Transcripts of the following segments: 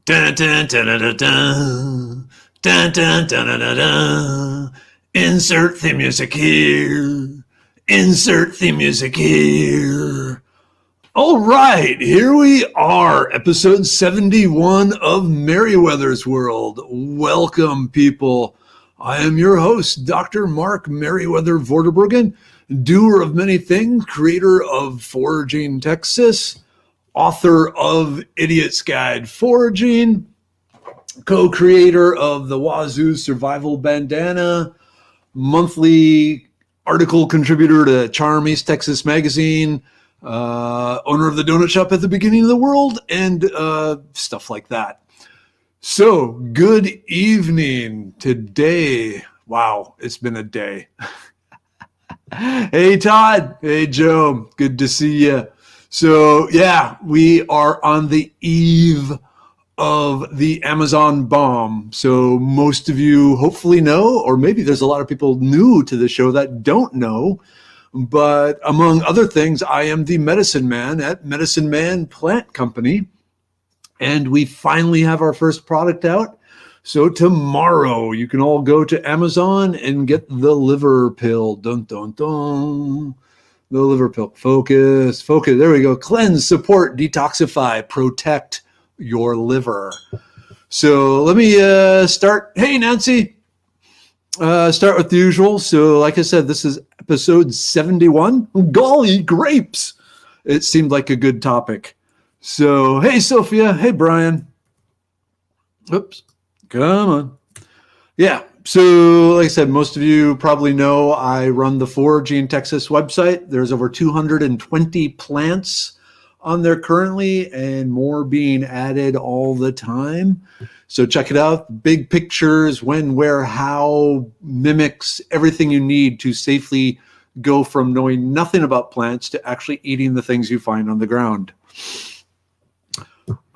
Dun, dun, dun, dun, dun, dun. Dun, dun, dun, dun, dun, dun. Insert theme music here. Insert theme music here. All right, here we are, episode 71 of Merriwether's World. Welcome, people. I am your host, Dr. Mark Merriwether Vorderbruggen, doer of many things, creator of Foraging Texas, author of Idiot's Guide Foraging, co-creator of the Wazoo Survival Bandana, monthly article contributor to Charm East Texas Magazine, owner of the donut shop at the beginning of the world, and stuff like that. So, good evening. Today, wow, it's been a day. Hey, Todd. Hey, Joe. Good to see you. So, yeah, we are on the eve of the Amazon bomb. So most of you hopefully know, or maybe there's a lot of people new to the show that don't know, but among other things, I am the medicine man at Medicine Man Plant Company, and we finally have our first product out. So tomorrow you can all go to Amazon and get the liver pill. Dun, dun, dun. The liver pill. Focus. There we go. Cleanse, support, detoxify, protect your liver. So let me start. Hey, Nancy. Start with the usual. So like I said, this is episode 71. Golly, grapes. It seemed like a good topic. So, hey, Sophia. Hey, Brian. Oops. Come on. Yeah. So, like I said, most of you probably know I run the Foraging Texas website. There's over 220 plants on there currently and more being added all the time. So check it out. Big pictures, when, where, how, mimics, everything you need to safely go from knowing nothing about plants to actually eating the things you find on the ground.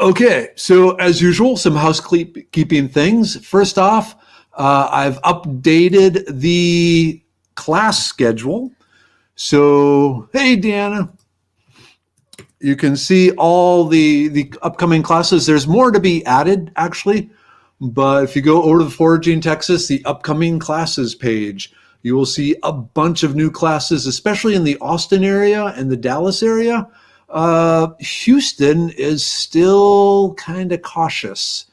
Okay, so as usual, some housekeeping things. First off, I've updated the class schedule. So, hey, Deanna, you can see all the upcoming classes. There's more to be added, actually. But if you go over to the Foraging Texas, the upcoming classes page, you will see a bunch of new classes, especially in the Austin area and the Dallas area. Houston is still kind of cautious.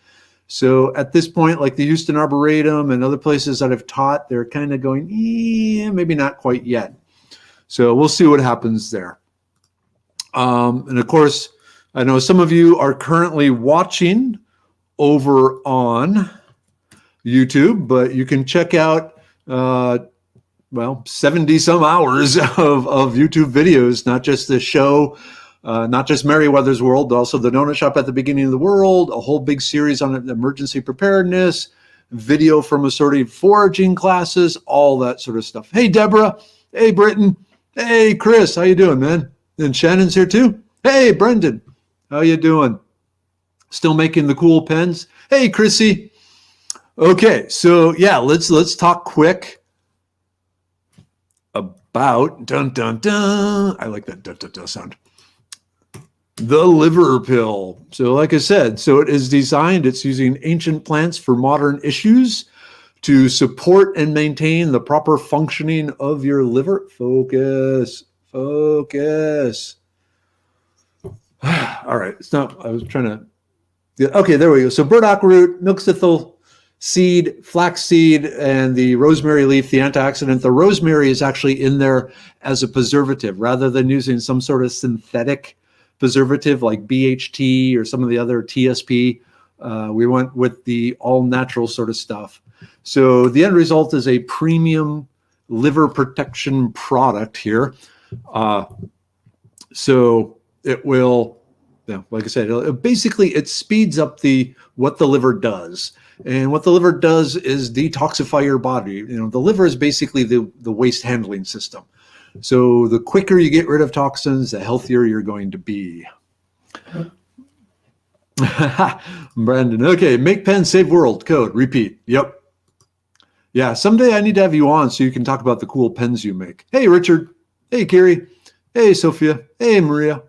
So at this point, like the Houston Arboretum and other places that I've taught, they're kind of going, maybe not quite yet. So we'll see what happens there. And of course, I know some of you are currently watching over on YouTube, but you can check out, 70 some hours of YouTube videos, not just the show, not just Merriwether's World, but also the donut shop at the beginning of the world, a whole big series on emergency preparedness, video from assorted foraging classes, all that sort of stuff. Hey, Deborah. Hey, Britton. Hey, Chris. How you doing, man? And Shannon's here too. Hey, Brendan. How you doing? Still making the cool pens? Hey, Chrissy. Okay, so yeah, let's talk quick about dun dun dun. I like that dun dun dun sound. The liver pill. So like I said, so it is designed, it's using ancient plants for modern issues to support and maintain the proper functioning of your liver. Focus. All right, it's not, I was trying to, okay, there we go. So burdock root, milk-thistle seed, flax seed, and the rosemary leaf, the antioxidant. The rosemary is actually in there as a preservative rather than using some sort of synthetic preservative like BHT or some of the other TSP. We went with the all-natural sort of stuff. So the end result is a premium liver protection product here. So it will, like I said, it speeds up what the liver does. And what the liver does is detoxify your body. You know, the liver is basically the waste handling system. So the quicker you get rid of toxins, the healthier you're going to be. Brandon, okay, make pen, save world, code, repeat. Yep. Yeah, someday I need to have you on so you can talk about the cool pens you make. Hey, Richard. Hey, Carrie. Hey, Sophia. Hey, Maria.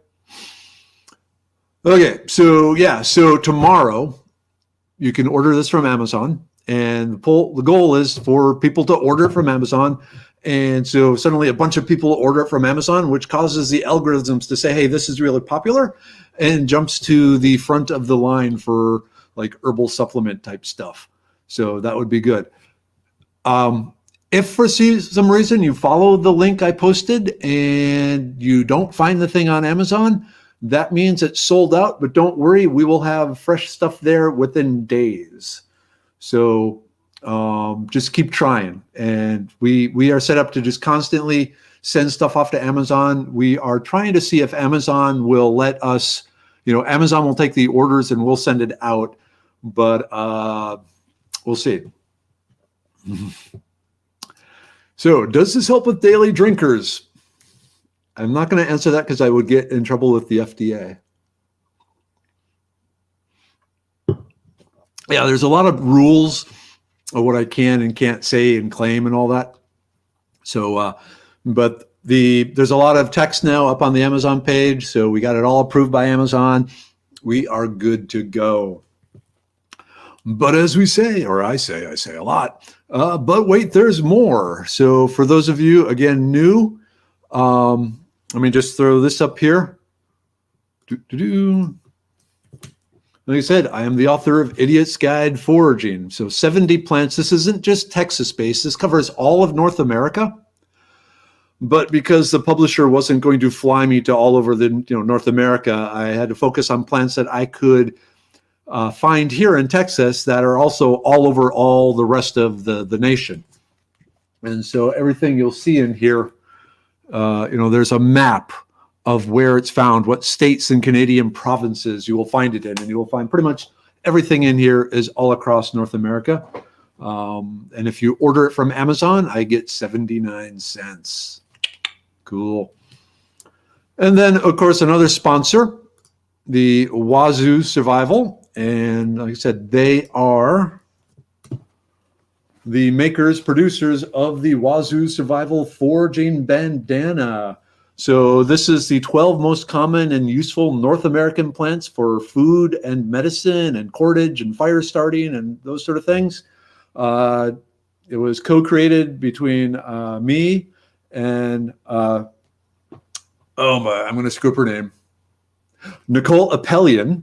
Okay, so yeah, so tomorrow you can order this from Amazon, and the goal is for people to order it from Amazon. And so suddenly a bunch of people order it from Amazon, which causes the algorithms to say, hey, this is really popular, and jumps to the front of the line for like herbal supplement type stuff. So that would be good. If for some reason you follow the link I posted and you don't find the thing on Amazon, that means it's sold out, but don't worry, we will have fresh stuff there within days. So just keep trying. And we are set up to just constantly send stuff off to Amazon. We are trying to see if Amazon will let us, Amazon will take the orders and we'll send it out, but we'll see. So does this help with daily drinkers? I'm not going to answer that because I would get in trouble with the FDA. Yeah, there's a lot of rules of what I can and can't say and claim and all that. So, but there's a lot of text now up on the Amazon page. So we got it all approved by Amazon. We are good to go. But as we say, or I say a lot, but wait, there's more. So for those of you, again, new, let me just throw this up here. Like I said, I am the author of Idiot's Guide Foraging. So 70 plants. This isn't just Texas-based. This covers all of North America. But because the publisher wasn't going to fly me to all over the North America, I had to focus on plants that I could find here in Texas that are also all over all the rest of the nation. And so everything you'll see in here, there's a map of where it's found, what states and Canadian provinces you will find it in. And you will find pretty much everything in here is all across North America. And if you order it from Amazon, I get 79 cents. Cool. And then, of course, another sponsor, the Wazoo Survival. And like I said, they are the makers, producers of the Wazoo Survival Foraging Bandana. So this is the 12 most common and useful North American plants for food and medicine and cordage and fire starting and those sort of things. It was co-created between me and, I'm going to screw up her name, Nicole Appelian.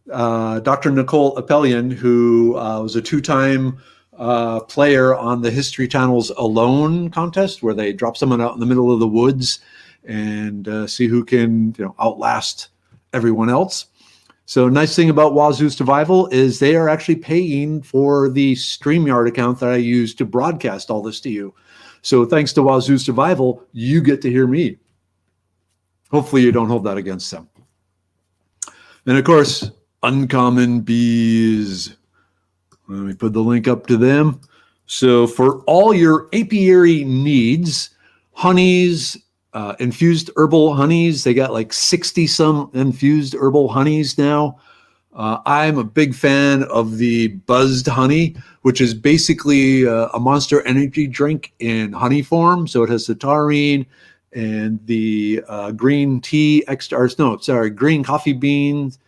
Dr. Nicole Appelian, who was a two-time player on the History Channel's Alone contest, where they drop someone out in the middle of the woods and see who can outlast everyone else. So nice thing about Wazoo Survival is they are actually paying for the StreamYard account that I use to broadcast all this to you. So thanks to Wazoo Survival, you get to hear me. Hopefully you don't hold that against them. And of course, Uncommon Bees. Let me put the link up to them. So for all your apiary needs, honeys, infused herbal honeys, they got like 60 some infused herbal honeys now. I'm a big fan of the buzzed honey, which is basically a Monster Energy drink in honey form. So it has the taurine and the green tea green coffee beans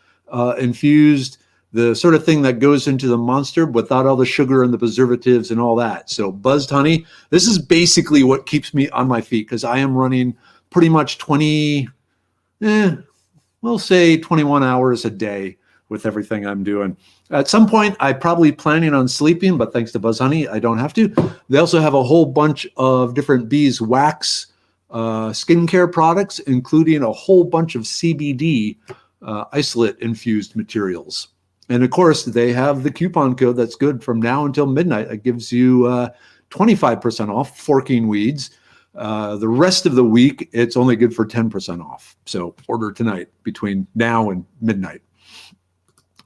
infused, the sort of thing that goes into the Monster without all the sugar and the preservatives and all that. So buzzed honey, this is basically what keeps me on my feet because I am running pretty much 21 hours a day with everything I'm doing. At some point, I'm probably planning on sleeping, but thanks to Buzz Honey, I don't have to. They also have a whole bunch of different beeswax skincare products, including a whole bunch of CBD isolate infused materials. And of course, they have the coupon code that's good from now until midnight. That gives you 25% off Forking Weeds. The rest of the week, it's only good for 10% off. So order tonight between now and midnight.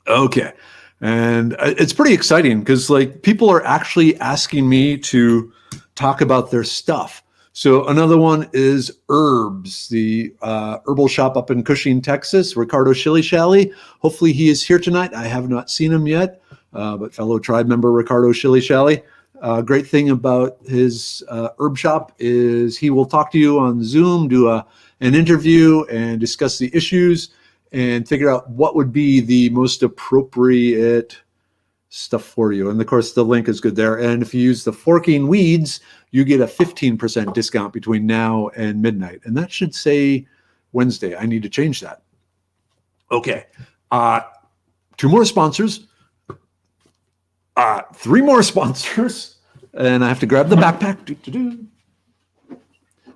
Okay. And it's pretty exciting because people are actually asking me to talk about their stuff. So another one is Herbs, the herbal shop up in Cushing, Texas, Ricardo Shilly-Shally. Hopefully he is here tonight. I have not seen him yet, but fellow tribe member Ricardo Shilly-Shally. Great thing about his herb shop is he will talk to you on Zoom, do an interview and discuss the issues and figure out what would be the most appropriate stuff for you. And of course, the link is good there. And if you use the Forking Weeds, you get a 15% discount between now and midnight. And that should say Wednesday. I need to change that. Okay. 2 more sponsors. 3 more sponsors. And I have to grab the backpack.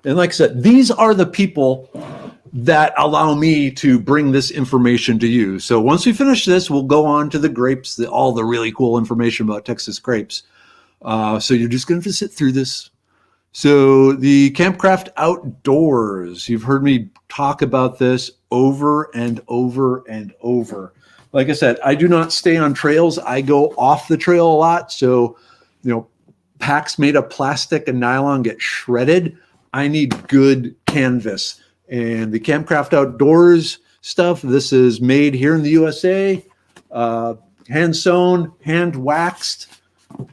And like I said, these are the people that allow me to bring this information to you. So once we finish this, we'll go on to the grapes, all the really cool information about Texas grapes. So you're just going to have to sit through this. So the Campcraft Outdoors, you've heard me talk about this over and over and over. Like I said, I do not stay on trails. I go off the trail a lot. So, packs made of plastic and nylon get shredded. I need good canvas. And the Campcraft Outdoors stuff, this is made here in the USA, hand sewn, hand waxed,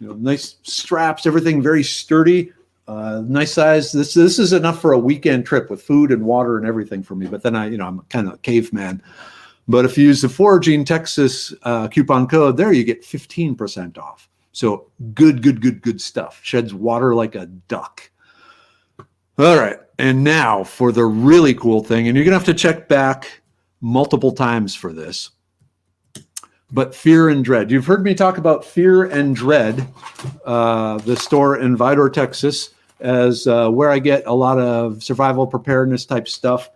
nice straps, everything very sturdy, nice size. This is enough for a weekend trip with food and water and everything for me. But then I'm kind of a caveman. But if you use the Foraging Texas coupon code there, you get 15% off. So good stuff. Sheds water like a duck. All right. And now for the really cool thing, and you're going to have to check back multiple times for this, but Fear and Dread. You've heard me talk about Fear and Dread, the store in Vidor, Texas, as where I get a lot of survival preparedness type stuff.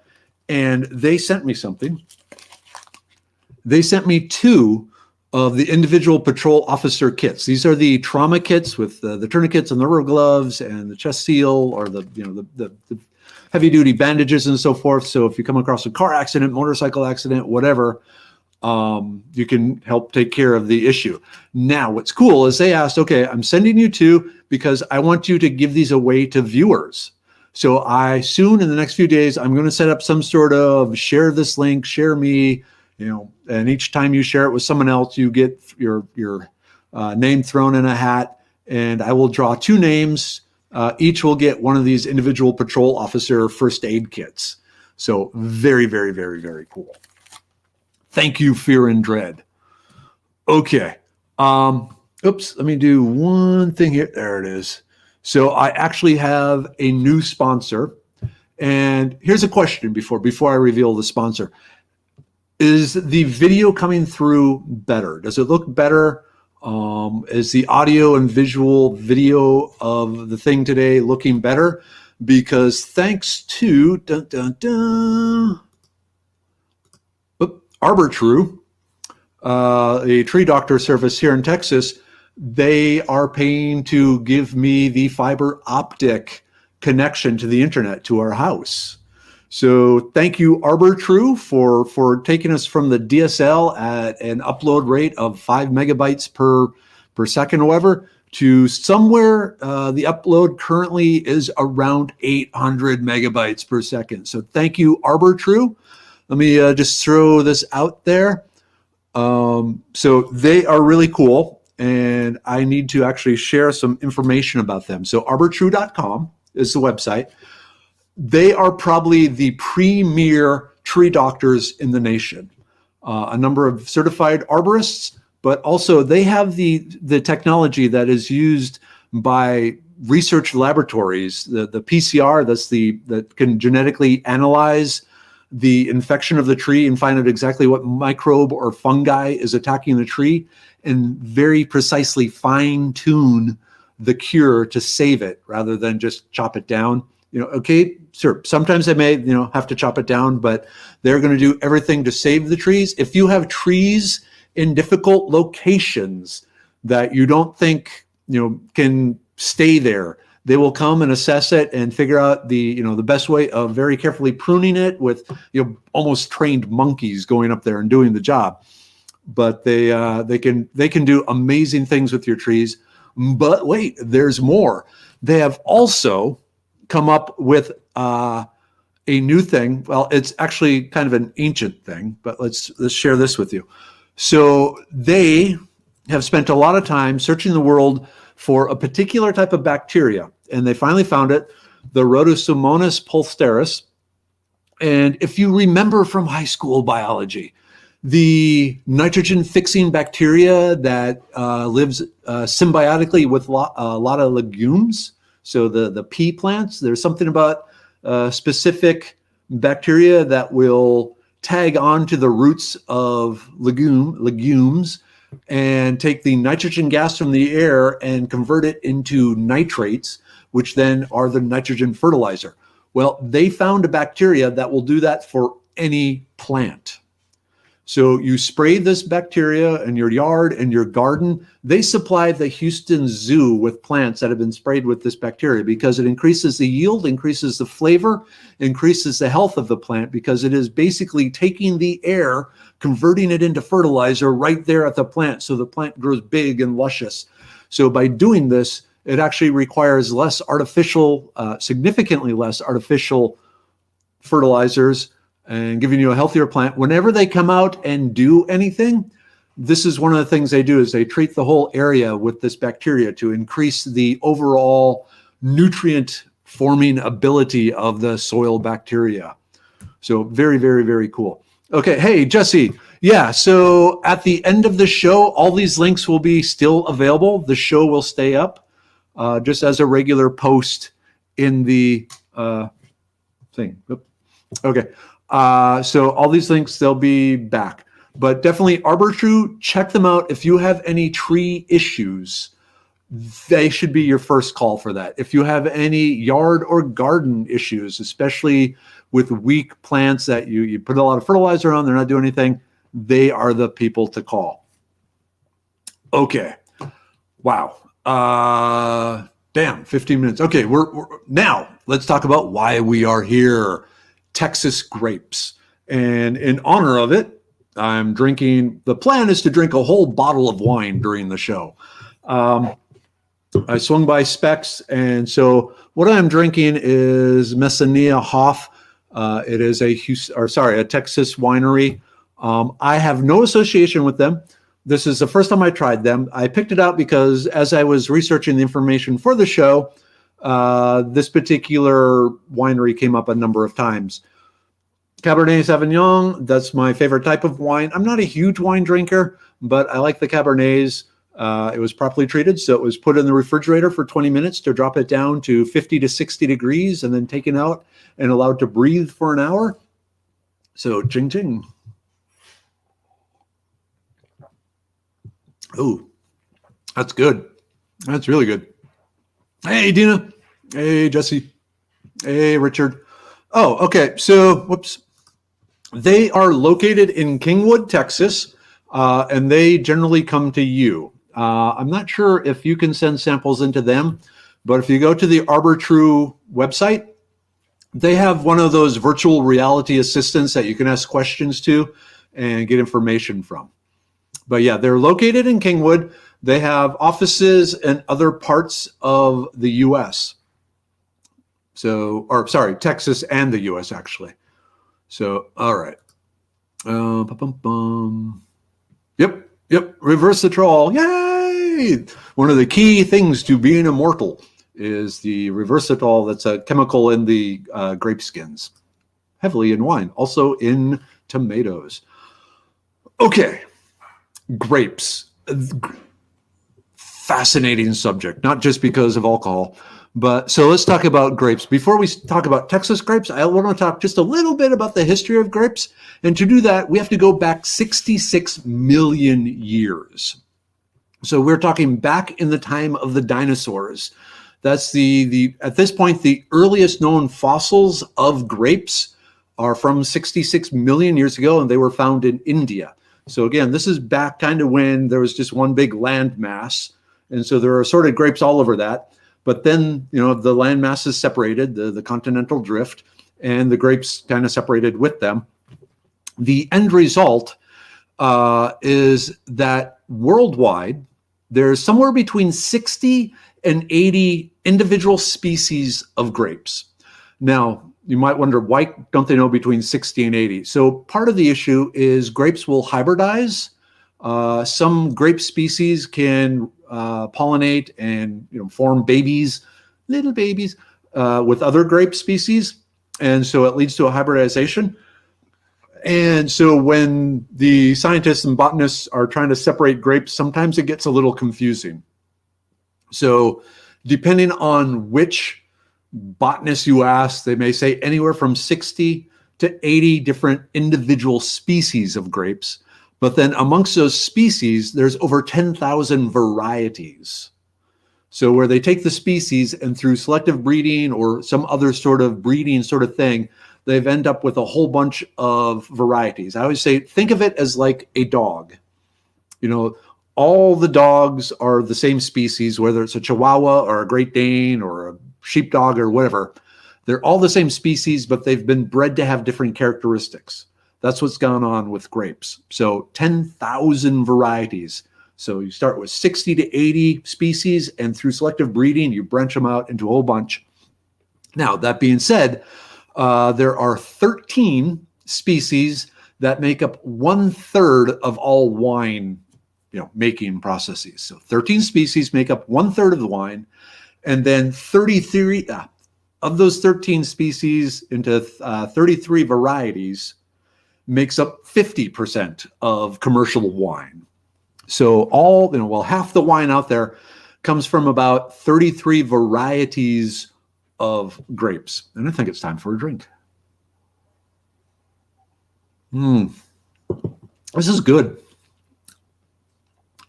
And they sent me something. They sent me 2 of the individual patrol officer kits. These are the trauma kits with the tourniquets and the rubber gloves and the chest seal, or the heavy duty bandages and so forth. So if you come across a car accident, motorcycle accident, whatever, you can help take care of the issue. Now, what's cool is they asked, okay, I'm sending you 2 because I want you to give these away to viewers. So soon in the next few days, I'm going to set up some sort of share this link, share me, and each time you share it with someone else, you get your name thrown in a hat, and I will draw 2 names. Each will get one of these individual patrol officer first aid kits. So very, very, very, very cool. Thank you, Fear and Dread. Okay. Oops, let me do one thing here. There it is. So I actually have a new sponsor. And here's a question before I reveal the sponsor. Is the video coming through better? Does it look better? Is the audio and visual video of the thing today looking better? Because thanks to Arbor True, a tree doctor service here in Texas, they are paying to give me the fiber optic connection to the internet to our house. So thank you, Arbor True, for taking us from the DSL at an upload rate of 5 megabytes per second or whatever to somewhere the upload currently is around 800 megabytes per second. So thank you, Arbor True. Let me just throw this out there. So they are really cool, and I need to actually share some information about them. So arbortrue.com is the website. They are probably the premier tree doctors in the nation. A number of certified arborists, but also they have the technology that is used by research laboratories, the PCR that can genetically analyze the infection of the tree and find out exactly what microbe or fungi is attacking the tree and very precisely fine tune the cure to save it rather than just chop it down. Okay, sure, sometimes they may, have to chop it down, but they're going to do everything to save the trees. If you have trees in difficult locations that you don't think, can stay there, they will come and assess it and figure out the best way of very carefully pruning it with, almost trained monkeys going up there and doing the job. But they can do amazing things with your trees. But wait, there's more. They have also come up with a new thing. Well, it's actually kind of an ancient thing, but let's share this with you. So they have spent a lot of time searching the world for a particular type of bacteria, and they finally found it, the Rhodosomonas pulsteris. And if you remember from high school biology, The nitrogen fixing bacteria that lives symbiotically with a lot of legumes. So the pea plants, there's something about specific bacteria that will tag onto the roots of legumes and take the nitrogen gas from the air and convert it into nitrates, which then are the nitrogen fertilizer. Well, they found a bacteria that will do that for any plant. So you spray this bacteria in your yard and your garden. They supply the Houston Zoo with plants that have been sprayed with this bacteria because it increases the yield, increases the flavor, increases the health of the plant, because it is basically taking the air, converting it into fertilizer right there at the plant, so the plant grows big and luscious. So by doing this, it actually requires less artificial, significantly less artificial fertilizers, and giving you a healthier plant. Whenever they come out and do anything, this is one of the things they do, is they treat the whole area with this bacteria to increase the overall nutrient forming ability of the soil bacteria. So very, very, very cool. Okay, hey, Jesse. Yeah, so at the end of the show, all these links will be still available. The show will stay up just as a regular post in the thing. Okay. So all these links, they'll be back. But definitely ArborTrue, check them out. If you have any tree issues, they should be your first call for that. If you have any yard or garden issues, especially with weak plants that you put a lot of fertilizer on, they're not doing anything, they are the people to call. Okay. Wow. Damn, 15 minutes. Okay, we're now let's talk about why we are here. Texas grapes. And in honor of it, I'm drinking, the plan is to drink a whole bottle of wine during the show. I swung by Specs, and so what I'm drinking is Messania Hoff. It is a Texas winery. I have no association with them. This is the first time I tried them. I picked it out because as I was researching the information for the show, this particular winery came up a number of times. Cabernet Sauvignon, that's my favorite type of wine. I'm not a huge wine drinker, but I like the Cabernets. It was properly treated, so it was put in the refrigerator for 20 minutes to drop it down to 50 to 60 degrees and then taken out and allowed to breathe for an hour. So, ching ching. Oh, that's good. That's really good. Hey, Dina. Hey, Jesse. Hey, Richard. Oh, okay. So, whoops. They are located in Kingwood, Texas, and they generally come to you. I'm not sure if you can send samples into them, but if you go to the ArborTrue website, they have one of those virtual reality assistants that you can ask questions to and get information from. But yeah, they're located in Kingwood. They have offices in other parts of the U.S. Texas and the U.S. actually. So, all right. Yep. Reverse the troll. Yay! One of the key things to being immortal is the reversatol. That's a chemical in the grape skins, heavily in wine, also in tomatoes. Okay, grapes. Fascinating subject, not just because of alcohol. But so let's talk about grapes. Before we talk about Texas grapes, I want to talk just a little bit about the history of grapes. And to do that, we have to go back 66 million years. So we're talking back in the time of the dinosaurs. That's at this point, the earliest known fossils of grapes are from 66 million years ago, and they were found in India. So again, this is back kind of when there was just one big land mass. And so there are assorted grapes all over that. But then, the land masses separated, the continental drift, and the grapes kind of separated with them. The end result is that worldwide, there's somewhere between 60 and 80 individual species of grapes. Now, you might wonder, why don't they know between 60 and 80? So part of the issue is grapes will hybridize. Some grape species can pollinate and form little babies with other grape species, and so it leads to a hybridization. And so when the scientists and botanists are trying to separate grapes, sometimes it gets a little confusing. So depending on which botanist you ask, they may say anywhere from 60 to 80 different individual species of grapes. But then amongst those species, there's over 10,000 varieties. So where they take the species and through selective breeding or some other sort of breeding sort of thing, they've end up with a whole bunch of varieties. I always say, think of it as like a dog. You know, all the dogs are the same species, whether it's a Chihuahua or a Great Dane or a sheepdog or whatever. They're all the same species, but they've been bred to have different characteristics. That's what's gone on with grapes. So 10,000 varieties. So you start with 60 to 80 species, and through selective breeding, you branch them out into a whole bunch. Now, that being said, there are 13 species that make up 1/3 of all wine, making processes. So 13 species make up 1/3 of the wine, and then 33 of those 13 species into 33 varieties makes up 50% of commercial wine. So half the wine out there comes from about 33 varieties of grapes. And I think it's time for a drink. This is good.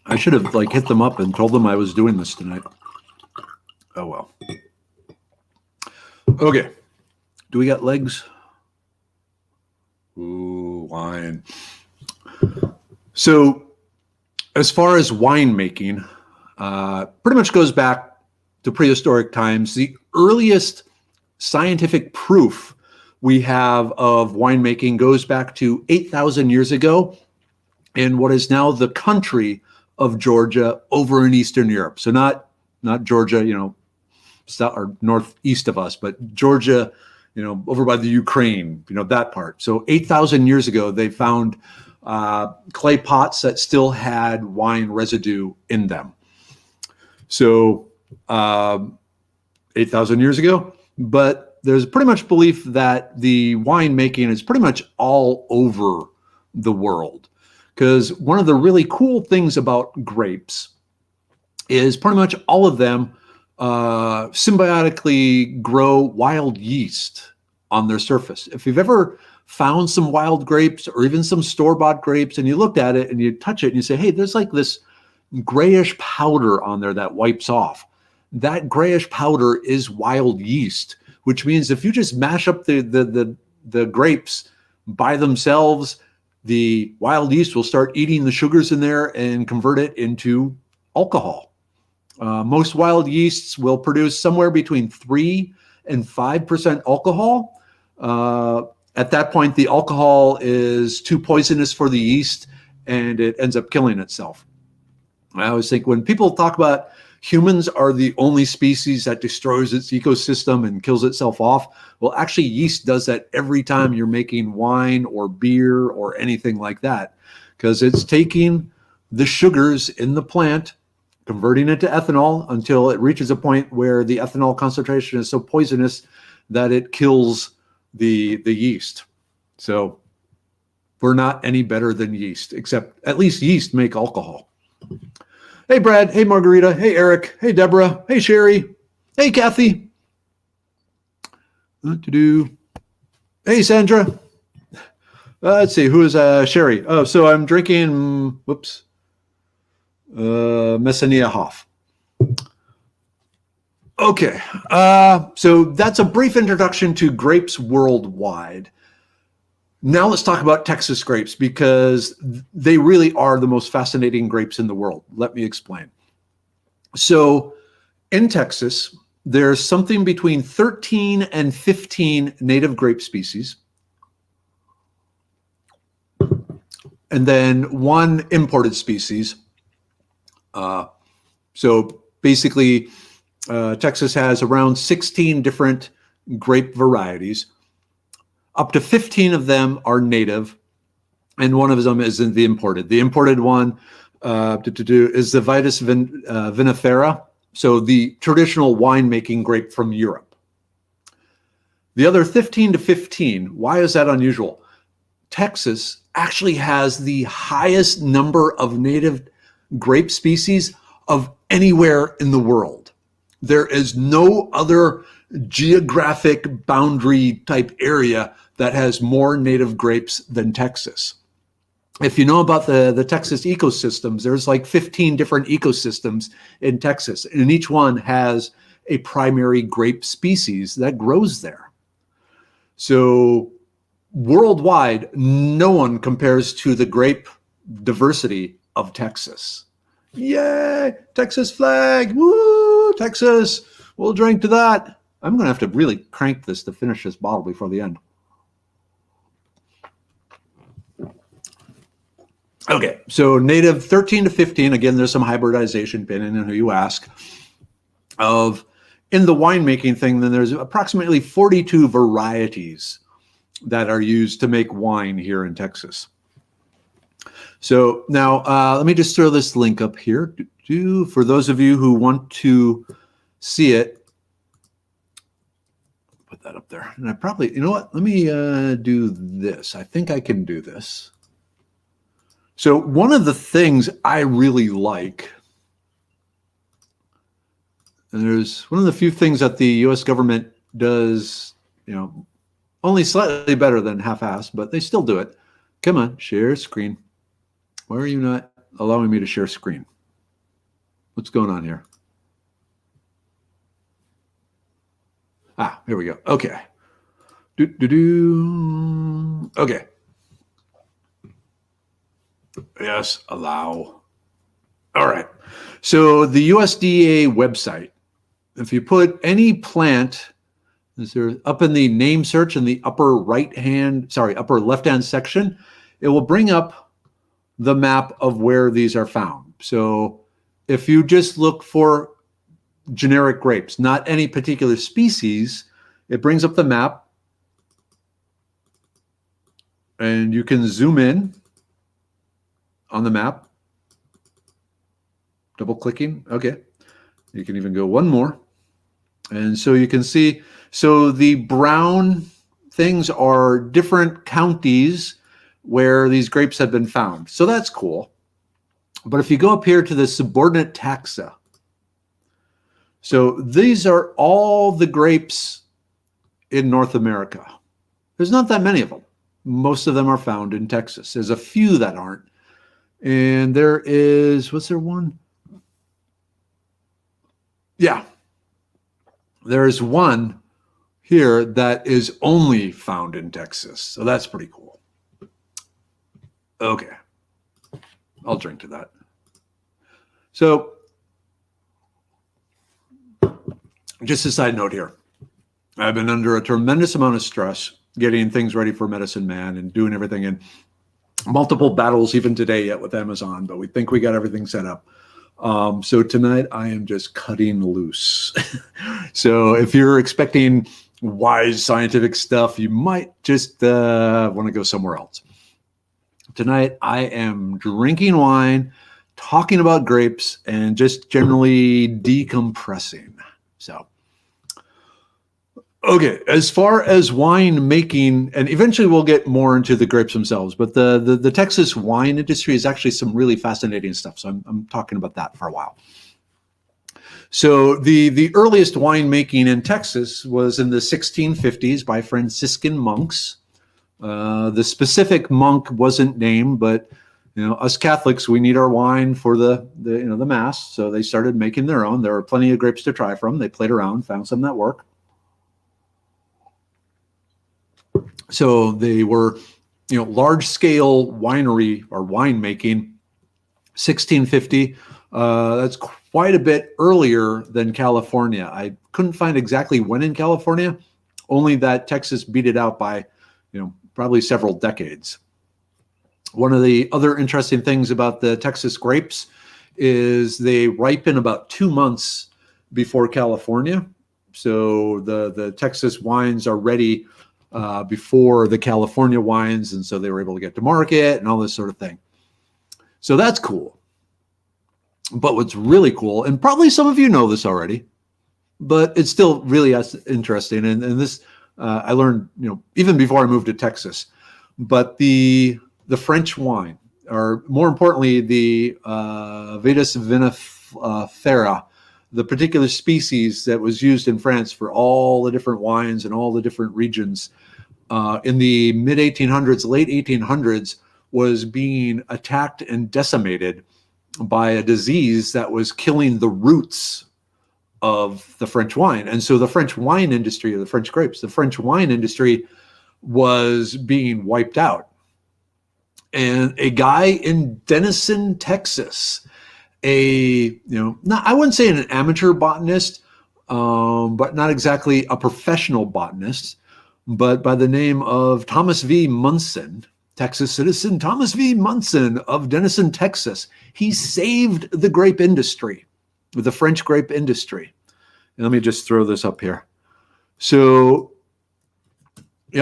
I should have hit them up and told them I was doing this tonight. Oh well. Okay. Do we got legs? Ooh, wine. So as far as winemaking, pretty much goes back to prehistoric times. The earliest scientific proof we have of winemaking goes back to 8,000 years ago in what is now the country of Georgia over in Eastern Europe. So not Georgia, south or northeast of us, but Georgia, over by the Ukraine, that part. So 8,000 years ago, they found clay pots that still had wine residue in them. So 8,000 years ago, but there's pretty much belief that the wine making is pretty much all over the world. Because one of the really cool things about grapes is pretty much all of them symbiotically grow wild yeast on their surface. If you've ever found some wild grapes or even some store-bought grapes and you looked at it and you touch it and you say, hey, there's this grayish powder on there that wipes off. That grayish powder is wild yeast, which means if you just mash up the grapes by themselves, the wild yeast will start eating the sugars in there and convert it into alcohol. Most wild yeasts will produce somewhere between 3 and 5% alcohol. At that point, the alcohol is too poisonous for the yeast and it ends up killing itself. I always think when people talk about humans are the only species that destroys its ecosystem and kills itself off, well, actually, yeast does that every time you're making wine or beer or anything like that, because it's taking the sugars in the plant, converting it to ethanol until it reaches a point where the ethanol concentration is so poisonous that it kills the yeast. So we're not any better than yeast, except at least yeast make alcohol. Hey, Brad. Hey, Margarita. Hey, Eric. Hey, Deborah. Hey, Sherry. Hey, Kathy. Hey, Sandra. Let's see. Who is Sherry? Oh, so I'm drinking, Messenia Hoff. Okay. So that's a brief introduction to grapes worldwide. Now let's talk about Texas grapes, because they really are the most fascinating grapes in the world. Let me explain. So in Texas, there's something between 13 and 15 native grape species, and then one imported species. So basically, Texas has around 16 different grape varieties. Up to 15 of them are native, and one of them is in the imported. The imported one is the Vitis vinifera, so the traditional winemaking grape from Europe. The other 15 to 15, why is that unusual? Texas actually has the highest number of native grape species of anywhere in the world. There is no other geographic boundary type area that has more native grapes than Texas. If you know about the Texas ecosystems, there's like 15 different ecosystems in Texas, and each one has a primary grape species that grows there. So worldwide, no one compares to the grape diversity of Texas. Yay! Texas flag! Woo! Texas! We'll drink to that. I'm going to have to really crank this to finish this bottle before the end. Okay, so native 13 to 15. Again, there's some hybridization, depending on who you ask. In the winemaking thing, then there's approximately 42 varieties that are used to make wine here in Texas. So now let me just throw this link up here. For those of you who want to see it, put that up there. And I probably, you know what? Let me do this. I think I can do this. So one of the things I really like, and there's one of the few things that the U.S. government does, only slightly better than half-assed, but they still do it. Come on, share screen. Why are you not allowing me to share screen? What's going on here? Here we go. Okay. Okay. Yes, allow. All right. So the USDA website, if you put any plant, is there up in the name search in the upper left-hand section, it will bring up the map of where these are found. So if you just look for generic grapes, not any particular species, it brings up the map and you can zoom in on the map, double clicking. Okay. You can even go one more. And so you can see, so the brown things are different counties where these grapes have been found. So that's cool. But if you go up here to the subordinate taxa, so these are all the grapes in North America. There's not that many of them. Most of them are found in Texas. There's a few that aren't. And there is, what's there one? Yeah. There's one here that is only found in Texas. So that's pretty cool. Okay. I'll drink to that. So just a side note here. I've been under a tremendous amount of stress getting things ready for Medicine Man and doing everything in multiple battles even today yet with Amazon, but we think we got everything set up. So tonight I am just cutting loose. So if you're expecting wise scientific stuff, you might just want to go somewhere else. Tonight I am drinking wine, talking about grapes, and just generally decompressing. So, okay, as far as wine making, and eventually we'll get more into the grapes themselves, but the Texas wine industry is actually some really fascinating stuff. So I'm talking about that for a while. So the earliest wine making in Texas was in the 1650s by Franciscan monks. The specific monk wasn't named, but us Catholics, we need our wine for the mass. So they started making their own. There were plenty of grapes to try from. They played around, found some that work. So they were, large scale winery or winemaking, 1650. That's quite a bit earlier than California. I couldn't find exactly when in California, only that Texas beat it out by, probably several decades. One of the other interesting things about the Texas grapes is they ripen about 2 months before California. So the Texas wines are ready before the California wines, and so they were able to get to market and all this sort of thing. So that's cool. But what's really cool, and probably some of you know this already, but it's still really interesting, and this I learned even before I moved to Texas. but the French wine, or more importantly, the Vitis vinifera, the particular species that was used in France for all the different wines and all the different regions in the mid 1800s, late 1800s, was being attacked and decimated by a disease that was killing the roots of the French wine. And so the French wine industry, or the French grapes, the French wine industry was being wiped out. And a guy in Denison, Texas, I wouldn't say an amateur botanist, but not exactly a professional botanist, but by the name of Thomas V. Munson, Texas citizen Thomas V. Munson of Denison, Texas, he saved the grape industry, the French grape industry. And let me just throw this up here. So,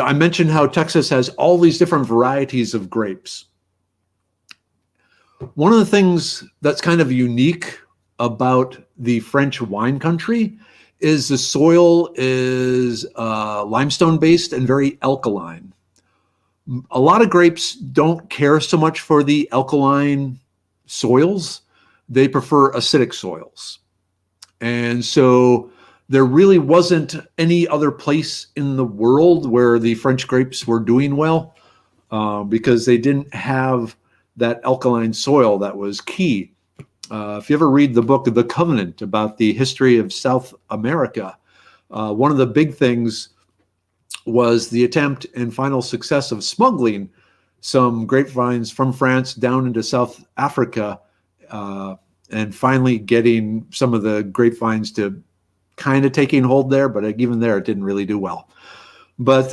I mentioned how Texas has all these different varieties of grapes. One of the things that's kind of unique about the French wine country is the soil is limestone based and very alkaline. A lot of grapes don't care so much for the alkaline soils. They prefer acidic soils. And so there really wasn't any other place in the world where the French grapes were doing well because they didn't have that alkaline soil that was key. If you ever read the book The Covenant about the history of South America, one of the big things was the attempt and final success of smuggling some grapevines from France down into South Africa, and finally getting some of the grapevines to kind of taking hold there, but even there it didn't really do well. But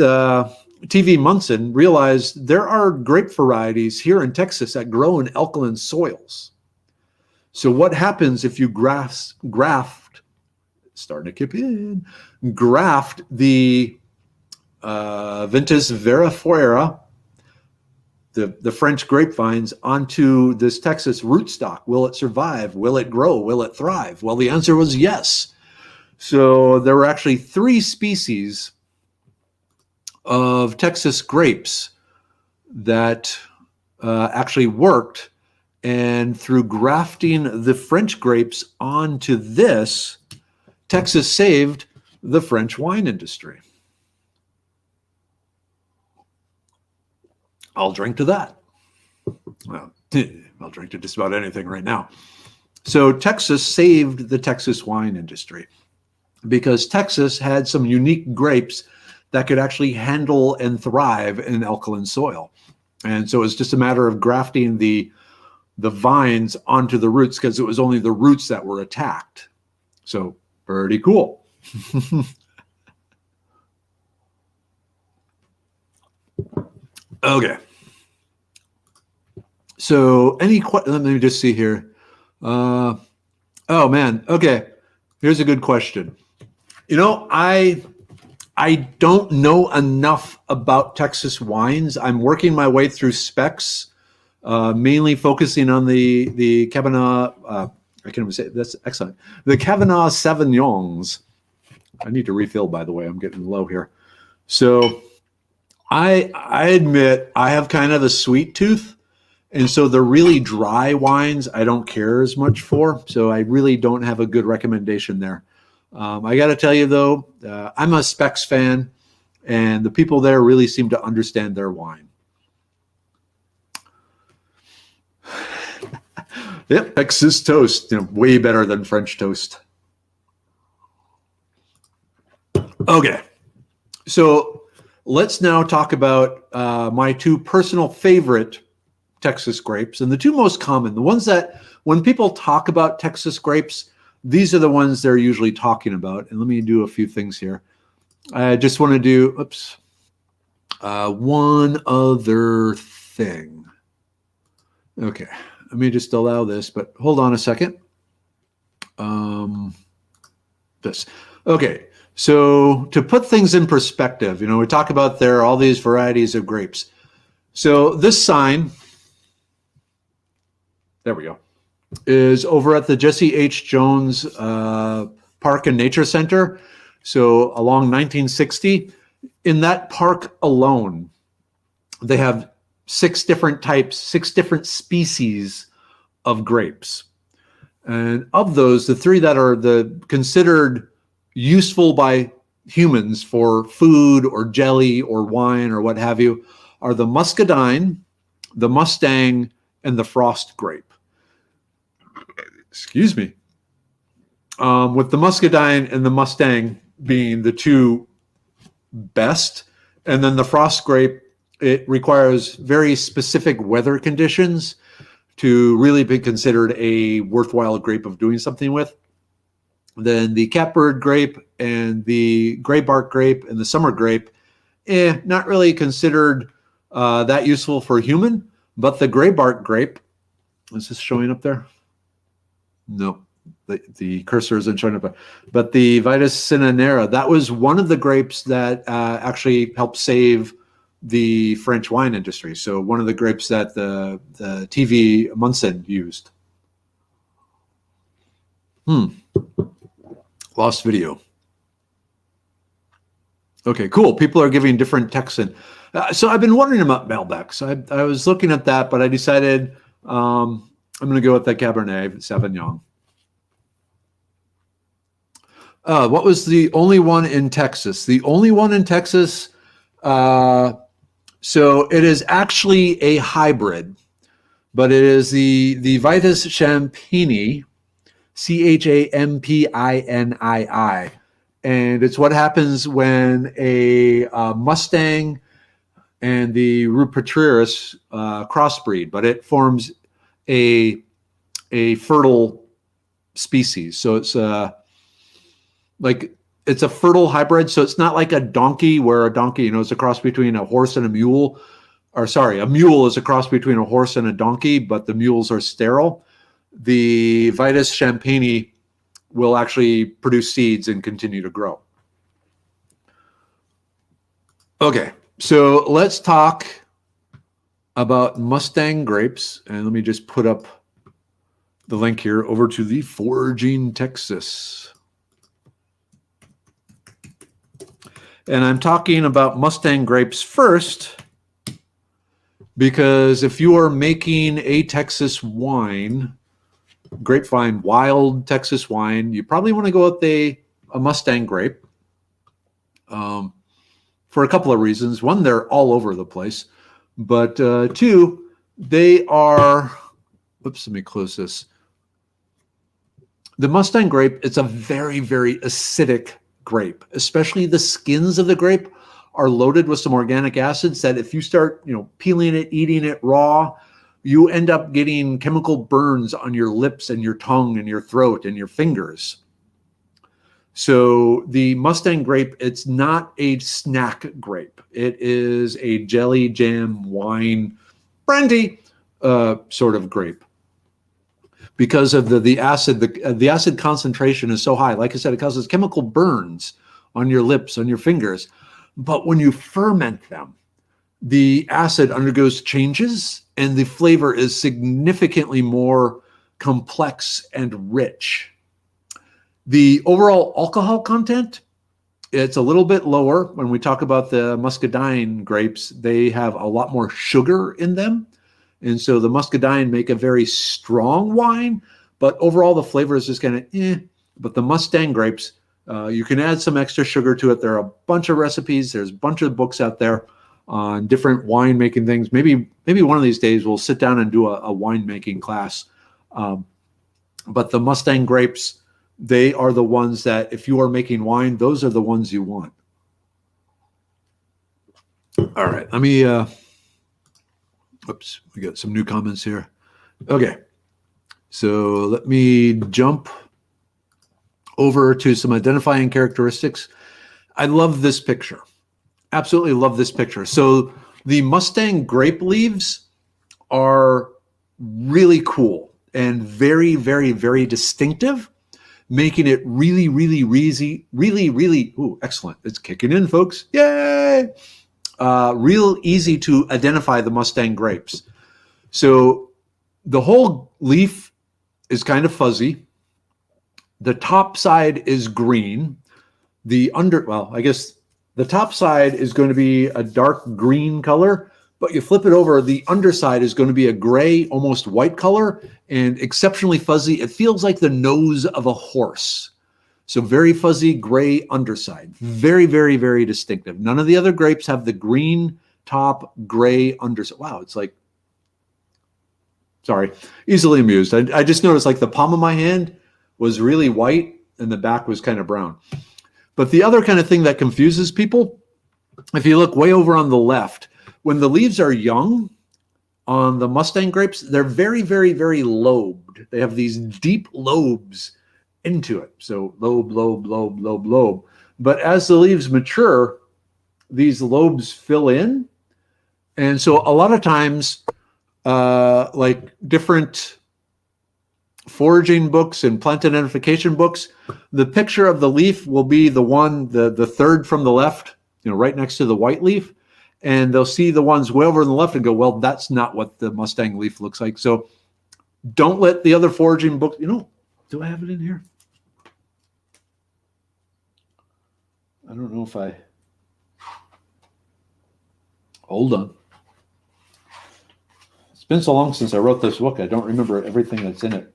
T.V. Munson realized there are grape varieties here in Texas that grow in alkaline soils. So what happens if you graft the Vitis vinifera, the French grapevines, onto this Texas rootstock? Will it survive? Will it grow? Will it thrive? Well, the answer was yes. So there were actually 3 species of Texas grapes that actually worked. And through grafting the French grapes onto this, Texas saved the French wine industry. I'll drink to that. Well, I'll drink to just about anything right now. So Texas saved the Texas wine industry because Texas had some unique grapes that could actually handle and thrive in alkaline soil. And so it's just a matter of grafting the vines onto the roots, because it was only the roots that were attacked. So pretty cool. Okay. So let me just see here. Oh man. Okay. Here's a good question. I don't know enough about Texas wines. I'm working my way through specs, mainly focusing on the Cabernet. I can't even say it. That's excellent. The Cabernet Sauvignons. I need to refill, by the way. I'm getting low here. So I admit I have kind of a sweet tooth, and so the really dry wines I don't care as much for. So I really don't have a good recommendation there. I got to tell you though, I'm a specs fan, and the people there really seem to understand their wine. Yep, Texas toast, way better than French toast. Okay, so let's now talk about my 2 personal favorite Texas grapes, and the 2 most common, the ones that when people talk about Texas grapes, these are the ones they're usually talking about. And let me do a few things here. I just want to do, one other thing. Okay, let me just allow this, but hold on a second. This. Okay, so to put things in perspective, we talk about there are all these varieties of grapes. So this sign, there we go, is over at the Jesse H. Jones Park and Nature Center. So along 1960, in that park alone, they have 6 different types, 6 different species of grapes. And of those, the 3 that are the considered useful by humans for food or jelly or wine or what have you are the muscadine, the Mustang, and the frost grape. Excuse me. With the muscadine and the Mustang being the 2 best, and then the frost grape, it requires very specific weather conditions to really be considered a worthwhile grape of doing something with. Then the catbird grape and the gray bark grape and the summer grape, not really considered that useful for human. But the gray bark grape, is this showing up there? No, the cursor isn't showing up. But the Vitis cinnamera, that was one of the grapes that actually helped save the French wine industry. So one of the grapes that the TV Munson used. Lost video. Okay, cool. People are giving different texts in. So I've been wondering about Malbecs. I was looking at that, but I decided I'm going to go with the Cabernet Sauvignon. What was the only one in Texas? The only one in Texas, so it is actually a hybrid, but it is the Vitis Champini, Champinii. And it's what happens when a Mustang and the Rupetris crossbreed, but it forms a fertile species. So it's it's a fertile hybrid. So it's not like a donkey, where a donkey, is a cross between a horse and a mule. Or sorry, a mule is a cross between a horse and a donkey, but the mules are sterile. The Vitis Champini will actually produce seeds and continue to grow. Okay, so let's talk about Mustang grapes. And let me just put up the link here over to the Foraging Texas. And I'm talking about Mustang grapes first, because if you are making a Texas wine, grapevine, wild Texas wine, you probably want to go with a Mustang grape for a couple of reasons. One, they're all over the place. But 2, they are, oops, let me close this. The Mustang grape, it's a very, very acidic grape, especially the skins of the grape are loaded with some organic acids that if you start, peeling it, eating it raw, you end up getting chemical burns on your lips and your tongue and your throat and your fingers. So the Mustang grape, it's not a snack grape. It is a jelly, jam, wine, brandy sort of grape. Because of the acid, the acid concentration is so high. Like I said, it causes chemical burns on your lips, on your fingers. But when you ferment them, the acid undergoes changes and the flavor is significantly more complex and rich. The overall alcohol content, it's a little bit lower. When we talk about the muscadine grapes, they have a lot more sugar in them. And so the muscadine make a very strong wine, but overall the flavor is just kind of But the Mustang grapes, you can add some extra sugar to it. There are a bunch of recipes. There's a bunch of books out there on different wine making things. Maybe one of these days we'll sit down and do a wine making class. But the Mustang grapes, they are the ones that if you are making wine, those are the ones you want. All right, let me, oops, we got some new comments here. Okay, so let me jump over to some identifying characteristics. I love this picture. Absolutely love this picture. So the Mustang grape leaves are really cool and very, very, very distinctive, making it really, really, ooh, excellent. It's kicking in, folks. Yay! Real easy to identify the Mustang grapes. So the whole leaf is kind of fuzzy. The top side is green. I guess the top side is going to be a dark green color, but you flip it over, the underside is going to be a gray, almost white color and exceptionally fuzzy. It feels like the nose of a horse. So very fuzzy gray underside. Very, very, very distinctive. None of the other grapes have the green top, gray underside. Wow, it's like, sorry, easily amused. I just noticed like the palm of my hand was really white and the back was kind of brown. But the other kind of thing that confuses people, if you look way over on the left, when the leaves are young on the Mustang grapes, they're very, very, very lobed. They have these deep lobes into it. So lobe, lobe, lobe, lobe, lobe. But as the leaves mature, these lobes fill in. And so a lot of times, like different foraging books and plant identification books, the picture of the leaf will be the one, the third from the left, right next to the white leaf. And they'll see the ones way over on the left and go, well, that's not what the Mustang leaf looks like. So don't let the other foraging books, do I have it in here? I don't know if I, hold on. It's been so long since I wrote this book, I don't remember everything that's in it.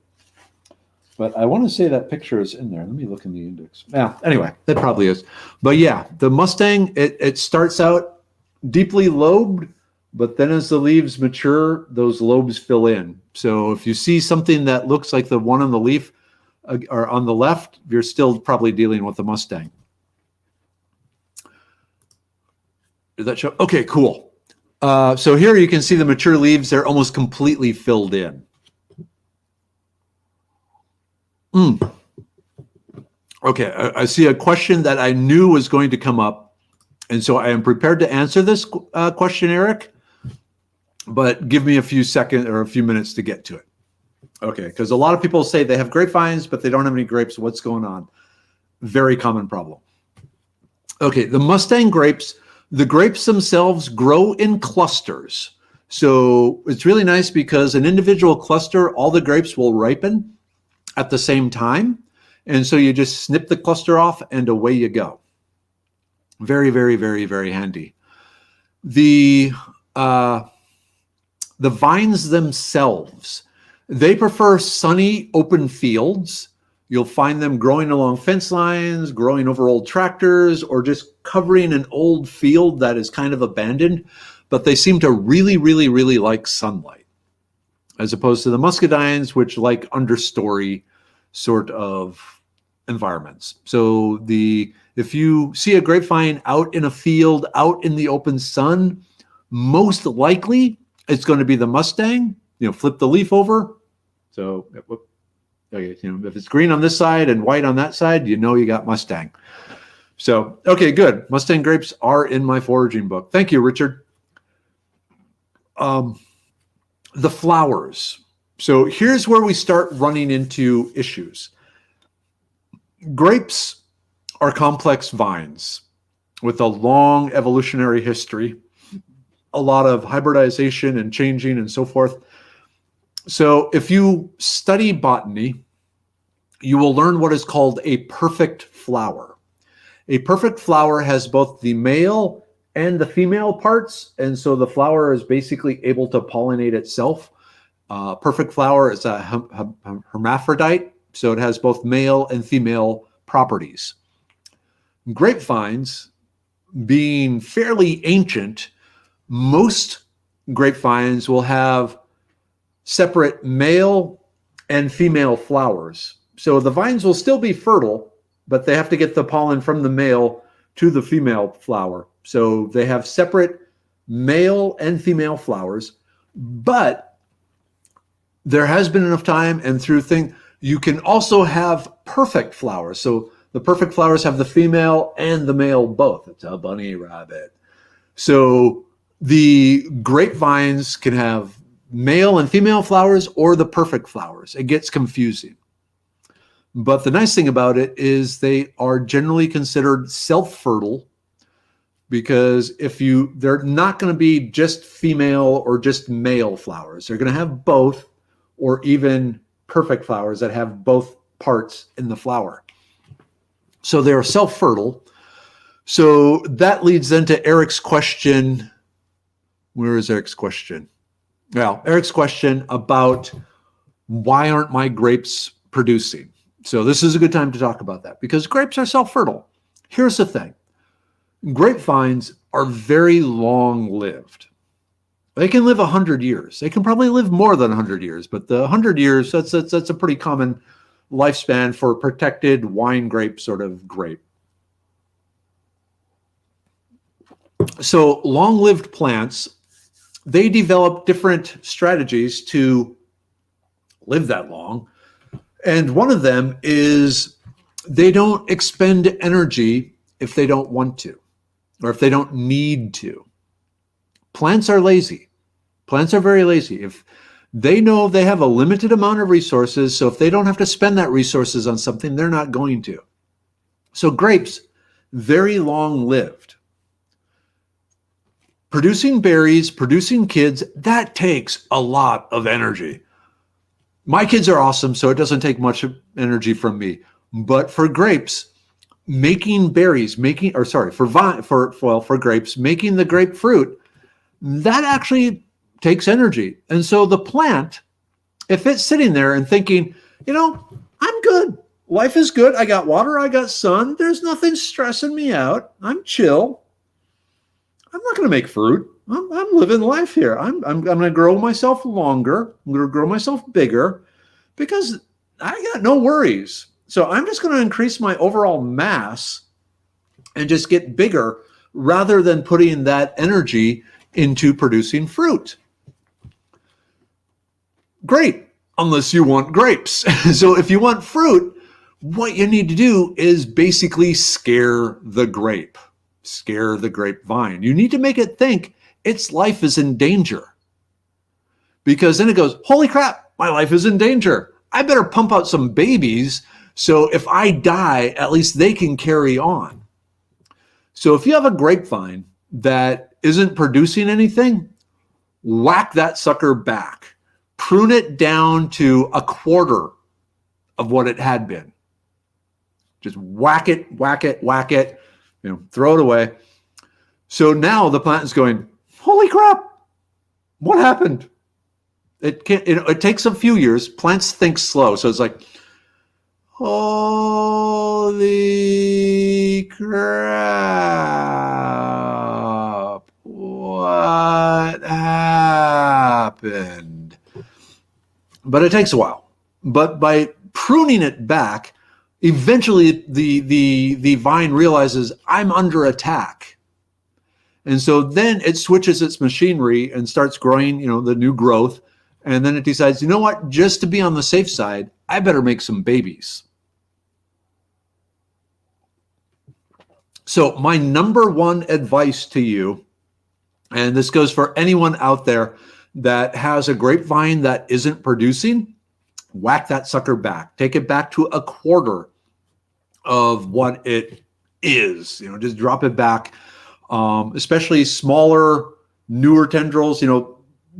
But I want to say that picture is in there. Let me look in the index. Yeah, anyway, it probably is. But yeah, the Mustang, it starts out deeply lobed, but then as the leaves mature, those lobes fill in. So if you see something that looks like the one on the leaf or on the left, you're still probably dealing with the Mustang. Did that show? Okay, cool. So here you can see the mature leaves. They're almost completely filled in. Okay, I see a question that I knew was going to come up. And so I am prepared to answer this question, Eric, but give me a few seconds or a few minutes to get to it. Okay, because a lot of people say they have grapevines, but they don't have any grapes. What's going on? Very common problem. Okay, the Mustang grapes, the grapes themselves grow in clusters. So it's really nice because an individual cluster, all the grapes will ripen at the same time. And so you just snip the cluster off and away you go. Very, very, very, very handy. The vines themselves, they prefer sunny open fields. You'll find them growing along fence lines, growing over old tractors, or just covering an old field that is kind of abandoned. But they seem to really, really, really like sunlight, as opposed to the muscadines, which like understory sort of environments. So if you see a grapevine out in a field, out in the open sun, most likely it's going to be the Mustang. Flip the leaf over. So okay, if it's green on this side and white on that side, you got Mustang. So, okay, good. Mustang grapes are in my foraging book. Thank you, Richard. The flowers. So here's where we start running into issues. Grapes are complex vines with a long evolutionary history, a lot of hybridization and changing and so forth. So if you study botany, you will learn what is called a perfect flower. A perfect flower has both the male and the female parts, and so the flower is basically able to pollinate itself. Perfect flower is a hermaphrodite, so it has both male and female properties. Grapevines, being fairly ancient, most grapevines will have separate male and female flowers. So the vines will still be fertile, but they have to get the pollen from the male to the female flower. So they have separate male and female flowers, but there has been enough time and through you can also have perfect flowers. So the perfect flowers have the female and the male both. It's a bunny rabbit. So the grapevines can have male and female flowers or the perfect flowers. It gets confusing. But the nice thing about it is they are generally considered self-fertile, because they're not going to be just female or just male flowers. They're going to have both, or even perfect flowers that have both parts in the flower. So they're self-fertile. So that leads then to Eric's question, Where is Eric's question? Well, Eric's question about why aren't my grapes producing? So this is a good time to talk about that because grapes are self-fertile. Here's the thing. Grapevines are very long-lived. They can live 100 years. They can probably live more than 100 years, but the 100 years, that's a pretty common lifespan for a protected wine grape sort of grape. So long-lived plants, they develop different strategies to live that long. And one of them is they don't expend energy if they don't want to, or if they don't need to. Plants are lazy. Plants are very lazy. If they know they have a limited amount of resources, so if they don't have to spend that resources on something, they're not going to. So grapes, very long-lived. Producing berries, producing kids, that takes a lot of energy. My kids are awesome, so it doesn't take much energy from me. But for grapes, making berries, for grapes, making the grapefruit, that actually takes energy. And so the plant, if it's sitting there and thinking, I'm good. Life is good. I got water. I got sun. There's nothing stressing me out. I'm chill. I'm not going to make fruit. I'm living life here. I'm going to grow myself longer. I'm going to grow myself bigger because I got no worries. So I'm just going to increase my overall mass and just get bigger rather than putting that energy into producing fruit. Great, unless you want grapes. So if you want fruit, what you need to do is basically scare the grape. Scare the grapevine. You need to make it think its life is in danger. Because then it goes, holy crap, my life is in danger. I better pump out some babies so if I die, at least they can carry on. So if you have a grapevine that isn't producing anything, whack that sucker back. Prune it down to a quarter of what it had been. Just whack it, throw it away. So now the plant is going, holy crap, what happened? It takes a few years. Plants think slow. So it's like, holy crap, what happened? But it takes a while. But by pruning it back, eventually the vine realizes I'm under attack. And so then it switches its machinery and starts growing, the new growth. And then it decides, you know what, just to be on the safe side, I better make some babies. So my number one advice to you, and this goes for anyone out there that has a grapevine that isn't producing, whack that sucker back. Take it back to a quarter of what it is. Just drop it back. Especially smaller, newer tendrils,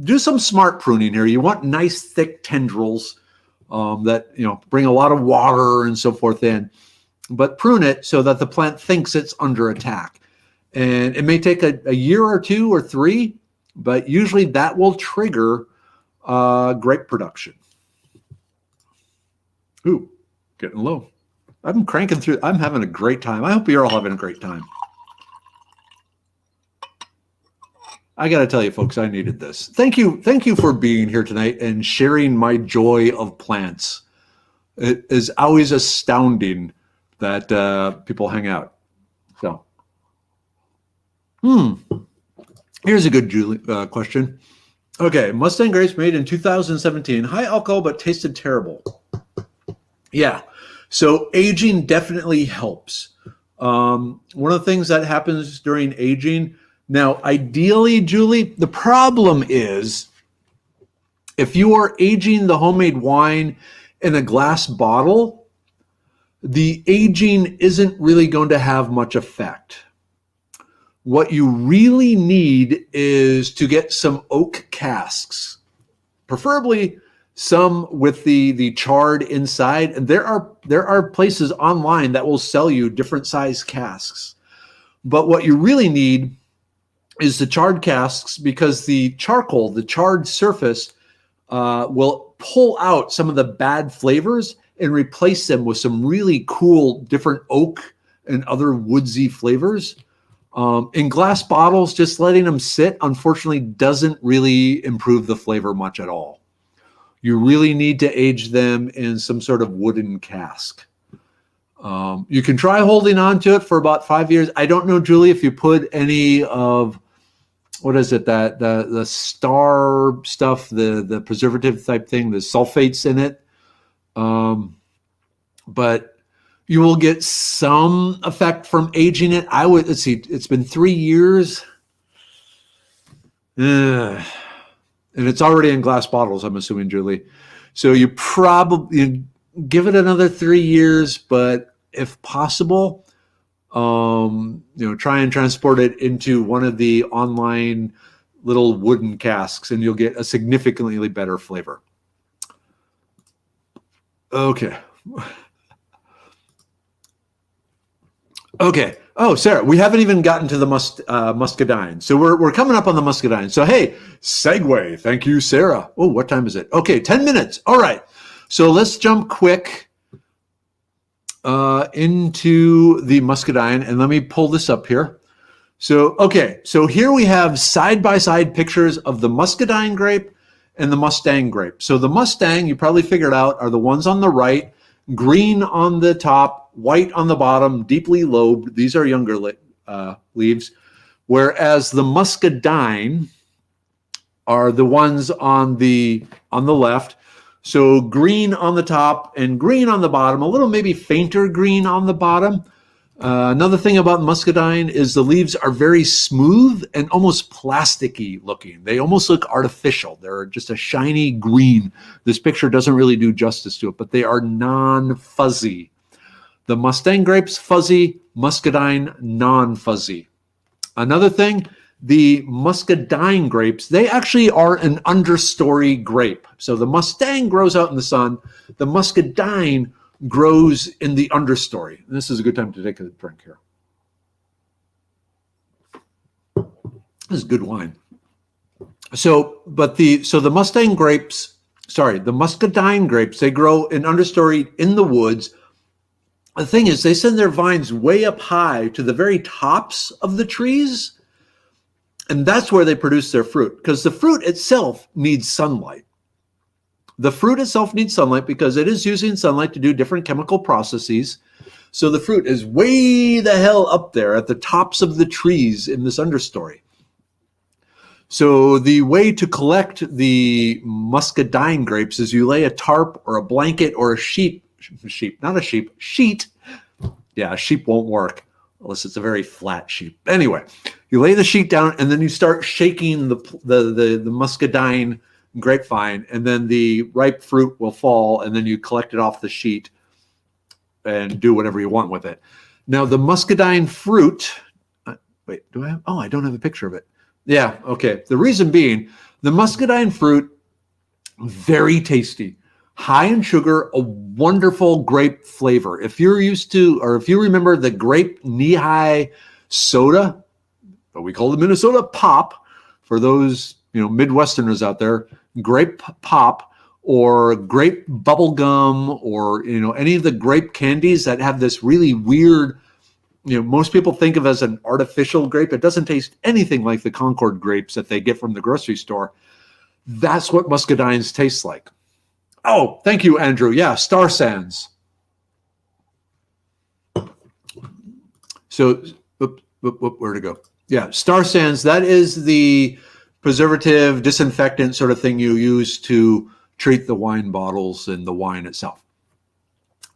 do some smart pruning here. You want nice, thick tendrils that, bring a lot of water and so forth in. But prune it so that the plant thinks it's under attack. And it may take a year or two or three, but usually that will trigger grape production. Ooh, getting low. I'm cranking through. I'm having a great time. I hope you're all having a great time. I got to tell you, folks, I needed this. Thank you for being here tonight and sharing my joy of plants. It is always astounding that people hang out. So, here's a good question. Okay, Mustang grapes made in 2017. High alcohol, but tasted terrible. Yeah, so aging definitely helps. One of the things that happens during aging. Now, ideally, Julie, the problem is if you are aging the homemade wine in a glass bottle, the aging isn't really going to have much effect. What you really need is to get some oak casks, preferably some with the charred inside. And there are places online that will sell you different size casks. But what you really need is the charred casks, because the charcoal, the charred surface, will pull out some of the bad flavors and replace them with some really cool different oak and other woodsy flavors. In glass bottles, just letting them sit, unfortunately, doesn't really improve the flavor much at all. You really need to age them in some sort of wooden cask. You can try holding on to it for about 5 years. I don't know, Julie, if you put any of, what is it, that the star stuff, the preservative type thing, the sulfates in it. But you will get some effect from aging it. Let's see, it's been 3 years. And it's already in glass bottles, I'm assuming, Julie. So you probably give it another 3 years, but if possible, try and transport it into one of the online little wooden casks, and you'll get a significantly better flavor. Okay. Okay. Oh, Sarah, we haven't even gotten to the muscadine. So we're coming up on the muscadine. So, hey, segue. Thank you, Sarah. Oh, what time is it? Okay, 10 minutes. All right. So let's jump quick into the muscadine, and let me pull this up here. So, okay. So here we have side-by-side pictures of the muscadine grape and the Mustang grape. So the Mustang, you probably figured out, are the ones on the right, green on the top, white on the bottom, deeply lobed. These are younger leaves. Whereas the muscadine are the ones on the left. So green on the top and green on the bottom, a little maybe fainter green on the bottom. Another thing about muscadine is the leaves are very smooth and almost plasticky looking. They almost look artificial. They're just a shiny green. This picture doesn't really do justice to it, but they are non-fuzzy. The Mustang grape's fuzzy, muscadine non-fuzzy. Another thing, the muscadine grapes, they actually are an understory grape. So the Mustang grows out in the sun. The muscadine grows in the understory. And this is a good time to take a drink here. This is good wine. So the Mustang grapes, the muscadine grapes, they grow in understory in the woods. The thing is, they send their vines way up high to the very tops of the trees, and that's where they produce their fruit, because the fruit itself needs sunlight. The fruit itself needs sunlight because it is using sunlight to do different chemical processes. So the fruit is way the hell up there at the tops of the trees in this understory. So the way to collect the muscadine grapes is you lay a tarp or a blanket or a sheet. Yeah, a sheep won't work unless it's a very flat sheep. Anyway, you lay the sheet down and then you start shaking the muscadine grapevine, and then the ripe fruit will fall, and then you collect it off the sheet and do whatever you want with it. Now the muscadine fruit, wait, do I have? Oh, I don't have a picture of it. Yeah, okay. The reason being, the muscadine fruit, very tasty. High in sugar, a wonderful grape flavor. If you're used to, or if you remember the grape knee-high soda, what we call the Minnesota Pop, for those Midwesterners out there, grape pop or grape bubble gum, or any of the grape candies that have this really weird, most people think of as an artificial grape. It doesn't taste anything like the Concord grapes that they get from the grocery store. That's what muscadines taste like. Oh, thank you, Andrew. Yeah, Star Sands. So, where to go? Yeah, Star Sands, that is the preservative, disinfectant sort of thing you use to treat the wine bottles and the wine itself.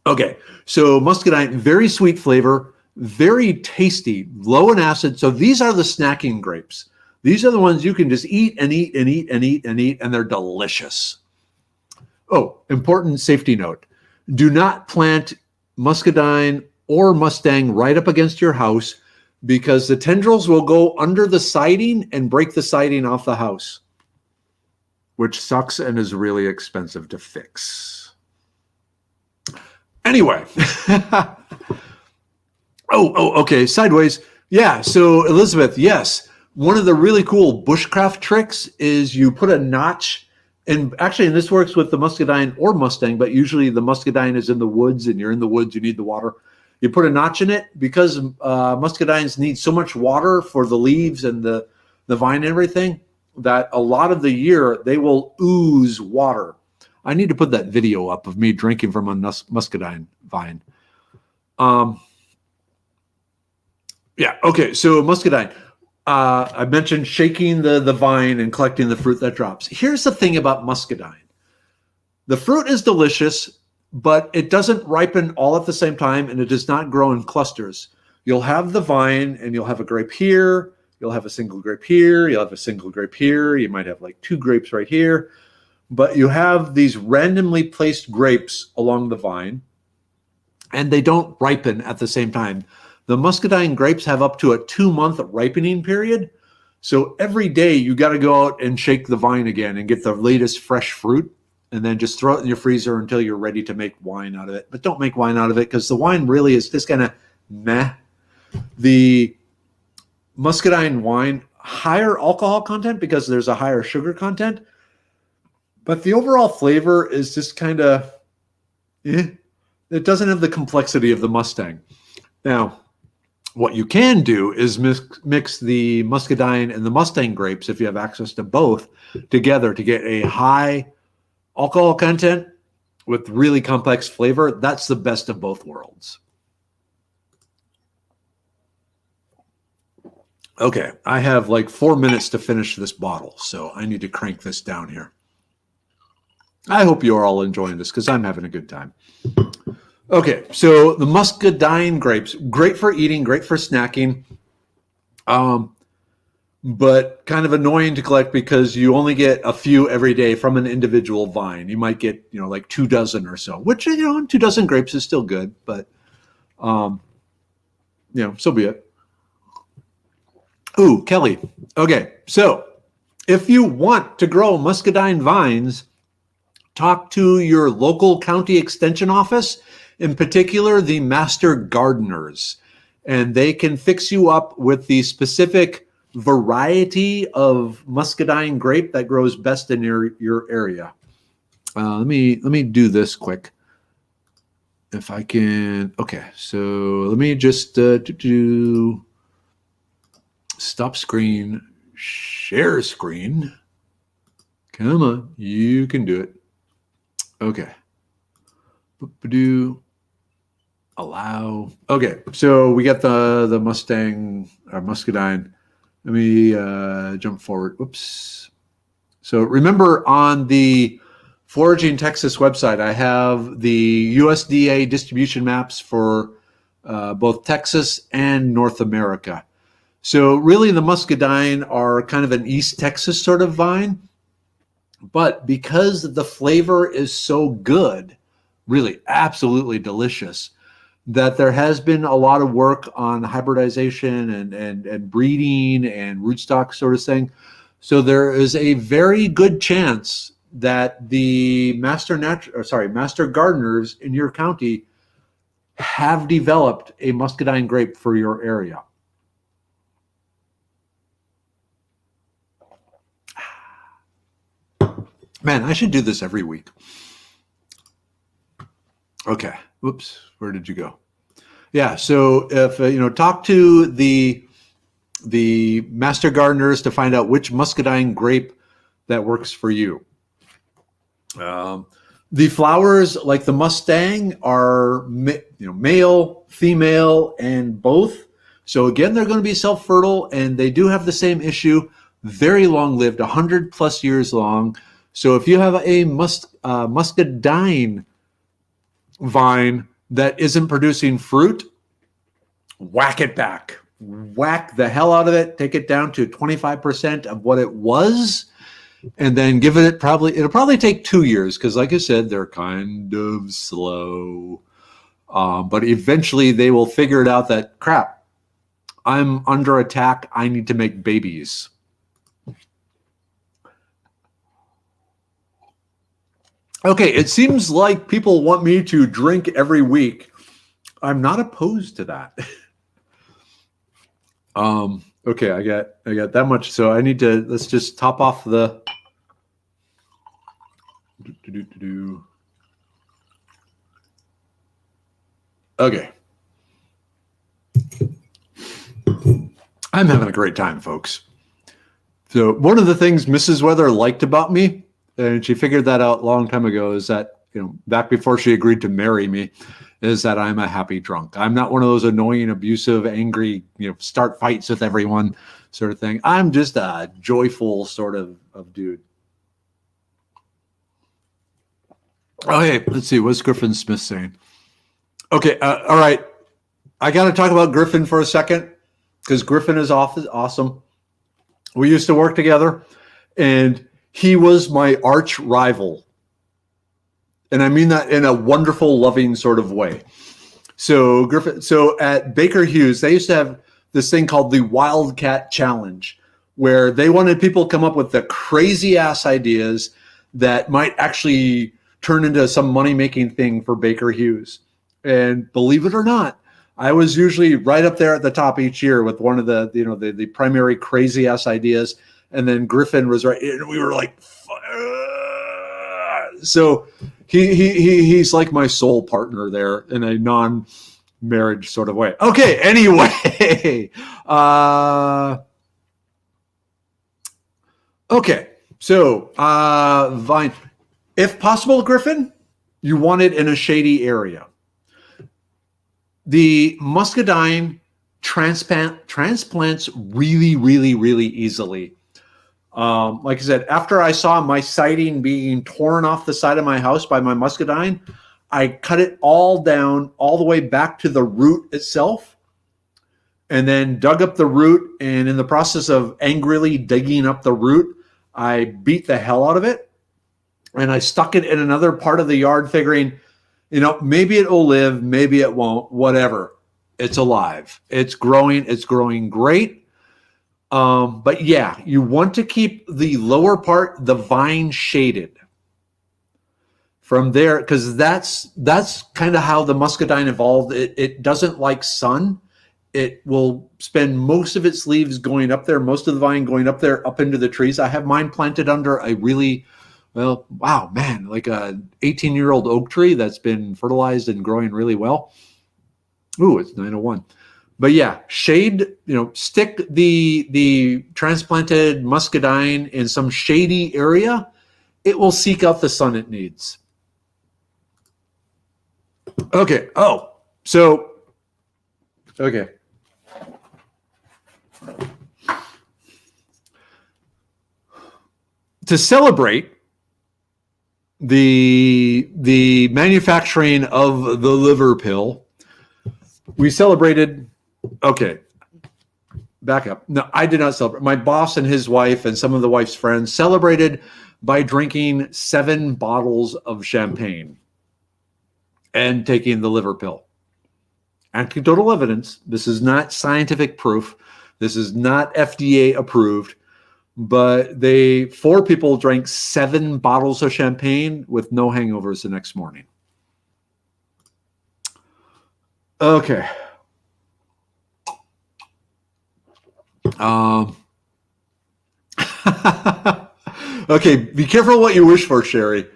Okay, so muscadine, very sweet flavor, very tasty, low in acid. So these are the snacking grapes. These are the ones you can just eat and eat and eat and eat and eat, and they're delicious. Oh, important safety note. Do not plant muscadine or Mustang right up against your house, because the tendrils will go under the siding and break the siding off the house, which sucks and is really expensive to fix. Anyway. Okay, sideways. Yeah, so Elizabeth, yes, One of the really cool bushcraft tricks is you put a notch, and actually, and this works with the muscadine or Mustang, but usually the muscadine is in the woods, and you're in the woods, you need the water. You put a notch in it because muscadines need so much water for the leaves and the vine and everything that a lot of the year they will ooze water. I need to put that video up of me drinking from a muscadine vine. Yeah, okay, so muscadine. I mentioned shaking the vine and collecting the fruit that drops. Here's the thing about muscadine. The fruit is delicious, but it doesn't ripen all at the same time, and it does not grow in clusters. You'll have the vine, and you'll have a grape here. You'll have a single grape here. You'll have a single grape here. You might have like 2 grapes right here. But you have these randomly placed grapes along the vine, and they don't ripen at the same time. The muscadine grapes have up to a 2-month ripening period. So every day you got to go out and shake the vine again and get the latest fresh fruit, and then just throw it in your freezer until you're ready to make wine out of it. But don't make wine out of it because the wine really is just kind of meh. The muscadine wine, higher alcohol content because there's a higher sugar content. But the overall flavor is just kind of, it doesn't have the complexity of the Mustang. Now, what you can do is mix the muscadine and the Mustang grapes, if you have access to both, together to get a high alcohol content with really complex flavor. That's the best of both worlds. Okay, I have like 4 minutes to finish this bottle, so I need to crank this down here. I hope you are all enjoying this because I'm having a good time. Okay, so the muscadine grapes, great for eating, great for snacking, but kind of annoying to collect because you only get a few every day from an individual vine. You might get, like 2 dozen or so, which, 2 dozen grapes is still good, but, so be it. Ooh, Kelly. Okay, so if you want to grow muscadine vines, talk to your local county extension office, in particular the master gardeners, and they can fix you up with the specific variety of muscadine grape that grows best in your area. Let me do this quick. If I can, okay, so let me just do stop screen, share screen. Come on, you can do it. Okay. Allow. Okay, so we got the Mustang or muscadine. Let me jump forward. Oops. So remember on the Foraging Texas website, I have the USDA distribution maps for both Texas and North America. So really the muscadine are kind of an East Texas sort of vine. But because the flavor is so good, really absolutely delicious, that there has been a lot of work on hybridization and breeding and rootstock sort of thing. So there is a very good chance that the master gardeners in your county have developed a muscadine grape for your area. Man, I should do this every week. Okay. Whoops. Where did you go? Yeah. So if, talk to the master gardeners to find out which muscadine grape that works for you. The flowers, like the Mustang, are male, female, and both. So again, they're going to be self-fertile, and they do have the same issue. Very long-lived, 100+ years long. So if you have a muscadine vine that isn't producing fruit, whack it back. Whack the hell out of it. Take it down to 25% of what it was, and then give it it'll probably take 2 years because, like I said, they're kind of slow. But eventually they will figure it out that, crap, I'm under attack. I need to make babies. Okay, it seems like people want me to drink every week. I'm not opposed to that. Okay, I got that much. So I need to, let's just top off the. Okay. I'm having a great time, folks. So one of the things Mrs. Weather liked about me, and she figured that out a long time ago, is that, back before she agreed to marry me, is that I'm a happy drunk. I'm not one of those annoying, abusive, angry, start fights with everyone sort of thing. I'm just a joyful sort of dude. Oh, hey, let's see. What's Griffin Smith saying? Okay, all right. I got to talk about Griffin for a second because Griffin is awesome. We used to work together, and he was my arch rival. And I mean that in a wonderful, loving sort of way. So Griffin, so at Baker Hughes, they used to have this thing called the Wildcat Challenge, where they wanted people to come up with the crazy ass ideas that might actually turn into some money-making thing for Baker Hughes. And believe it or not, I was usually right up there at the top each year with one of the primary crazy ass ideas, and then Griffin was right, and we were like, so he's like my soul partner there in a non-marriage sort of way. Okay, anyway, okay, so Vine, if possible, Griffin, you want it in a shady area. The muscadine transplants really, really, really easily. Like I said, after I saw my siding being torn off the side of my house by my muscadine, I cut it all down all the way back to the root itself, and then dug up the root. And in the process of angrily digging up the root, I beat the hell out of it, and I stuck it in another part of the yard, figuring, maybe it will live, maybe it won't, whatever. It's alive. It's growing great. But yeah, you want to keep the lower part, the vine, shaded from there, because that's kind of how the muscadine evolved. It doesn't like sun. It will spend most of its leaves going up there, most of the vine going up there, up into the trees. I have mine planted under a really, well, wow, man, like a 18-year-old oak tree that's been fertilized and growing really well. Ooh, it's 9:01. But yeah, shade, stick the transplanted muscadine in some shady area. It will seek out the sun it needs. Okay. Oh, so, okay. To celebrate the manufacturing of the liver pill, we celebrated. Okay, back up. No, I did not celebrate. My boss and his wife and some of the wife's friends celebrated by drinking 7 bottles of champagne and taking the liver pill. Anecdotal evidence. This is not scientific proof. This is not FDA approved. But 4 people drank 7 bottles of champagne with no hangovers the next morning. Okay. Okay, be careful what you wish for, Sherry,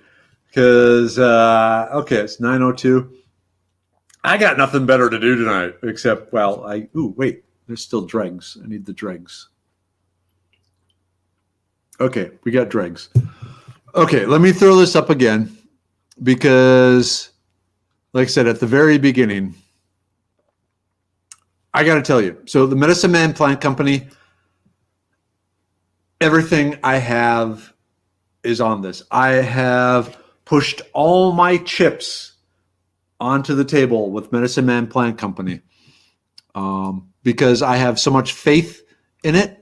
because okay, it's 9:02. I got nothing better to do tonight except, well, wait, there's still dregs. I need the dregs. Okay, we got dregs. Okay, let me throw this up again because, like I said at the very beginning, I got to tell you. So the Medicine Man Plant Company, everything I have is on this. I have pushed all my chips onto the table with Medicine Man Plant Company because I have so much faith in it.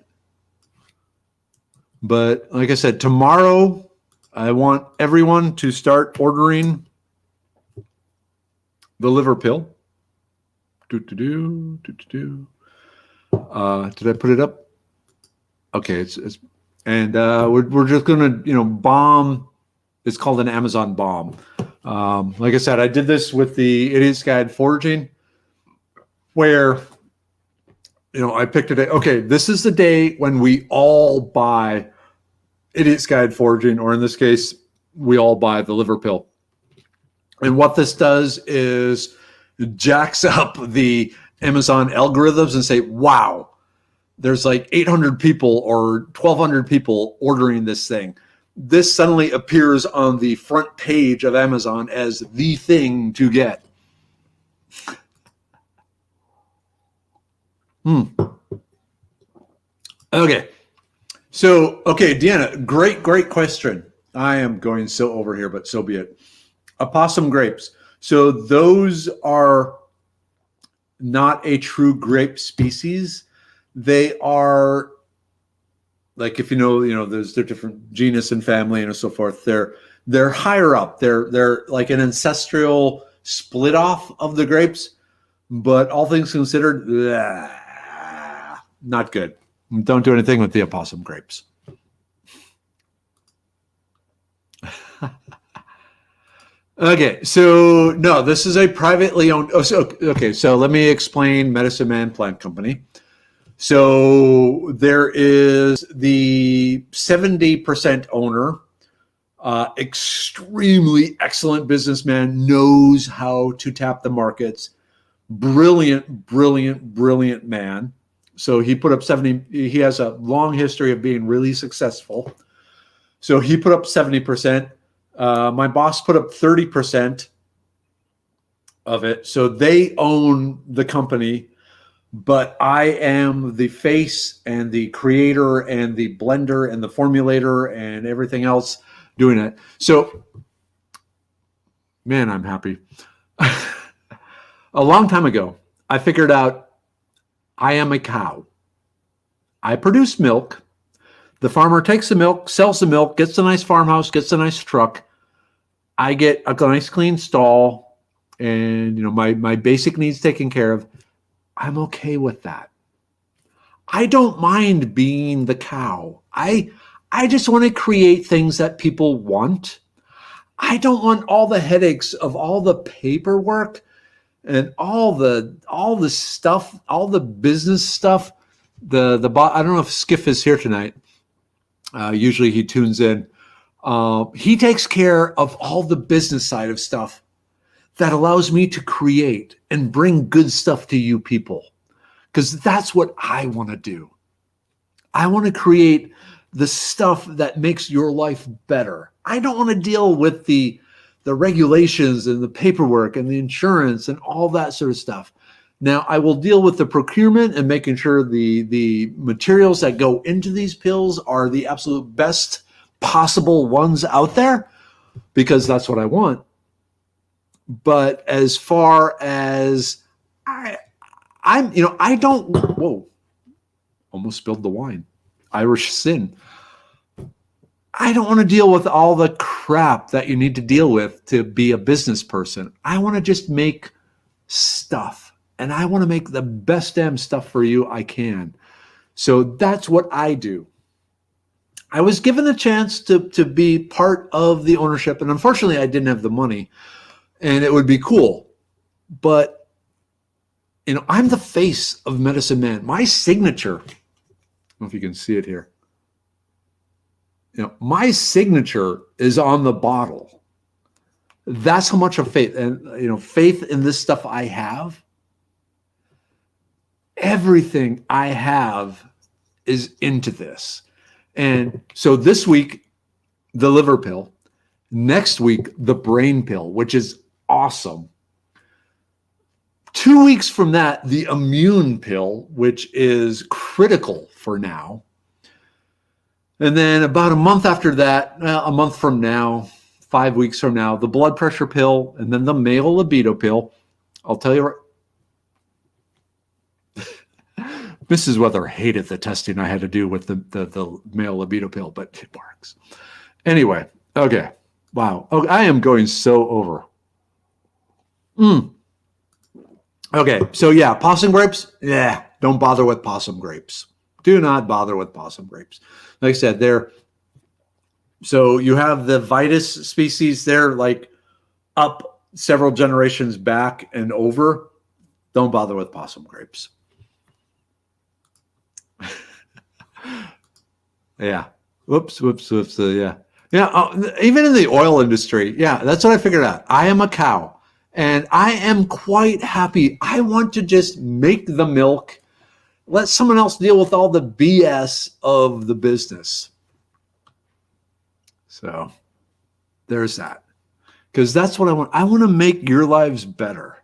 But like I said, tomorrow I want everyone to start ordering the liver pill. Did I put it up? Okay, and we're just gonna bomb. It's called an Amazon bomb. Like I said, I did this with the Idiot's Guide Foraging, where I picked a day. Okay, this is the day when we all buy Idiot's Guide Foraging, or in this case, we all buy the liver pill. And what this does is jacks up the Amazon algorithms and say, wow, there's like 800 people or 1,200 people ordering this thing. This suddenly appears on the front page of Amazon as the thing to get. Okay. So, Deanna, great question. I am going so over here, but so be it. Opossum grapes. So those are not a true grape species. They are, like, if there's their different genus and family and so forth. They're higher up. They're like an ancestral split off of the grapes, but all things considered, not good. Don't do anything with the opossum grapes. Okay, so no, this is a privately owned. So let me explain Medicine Man Plant Company. So there is the 70% owner, extremely excellent businessman, knows how to tap the markets. Brilliant man. So he put up 70. He has a long history of being really successful. So he put up 70%. My boss put up 30% of it. So they own the company, but I am the face and the creator and the blender and the formulator and everything else doing it. So, man, I'm happy. A long time ago, I figured out I am a cow. I produce milk. The farmer takes the milk, sells the milk, gets a nice farmhouse, gets a nice truck. I get a nice clean stall and my basic needs taken care of. I'm okay with that. I don't mind being the cow. I just want to create things that people want. I don't want all the headaches of all the paperwork and all the stuff, all the business stuff. I don't know if Skiff is here tonight. Usually he tunes in. He takes care of all the business side of stuff that allows me to create and bring good stuff to you people. Because that's what I want to do. I want to create the stuff that makes your life better. I don't want to deal with the regulations and the paperwork and the insurance and all that sort of stuff. Now, I will deal with the procurement and making sure the materials that go into these pills are the absolute best possible ones out there, because that's what I want. But as far as I don't, whoa, almost spilled the wine. Irish sin. I don't want to deal with all the crap that you need to deal with to be a business person. I want to just make stuff, and I want to make the best damn stuff for you I can. So that's what I do. I was given a chance to be part of the ownership, and unfortunately I didn't have the money, and it would be cool. But, I'm the face of Medicine Man. My signature, I don't know if you can see it here. My signature is on the bottle. That's how much of faith, and, faith in this stuff I have. Everything I have is into this. And so this week, the liver pill. Next week, the brain pill, which is awesome. 2 weeks from that, the immune pill, which is critical for now. And then about a month after that, a month from now, 5 weeks from now, the blood pressure pill, and then the male libido pill. I'll tell you Mrs. Weather hated the testing I had to do with the male libido pill, but it works. Anyway, okay. Wow. Oh, I am going so over. Okay, so yeah, possum grapes, don't bother with possum grapes. Do not bother with possum grapes. Like I said, so you have the Vitus species, they're like up several generations back and over. Don't bother with possum grapes. Yeah. Whoops. Yeah. Yeah. Even in the oil industry. Yeah. That's what I figured out. I am a cow and I am quite happy. I want to just make the milk, let someone else deal with all the BS of the business. So there's that. Because that's what I want. I want to make your lives better.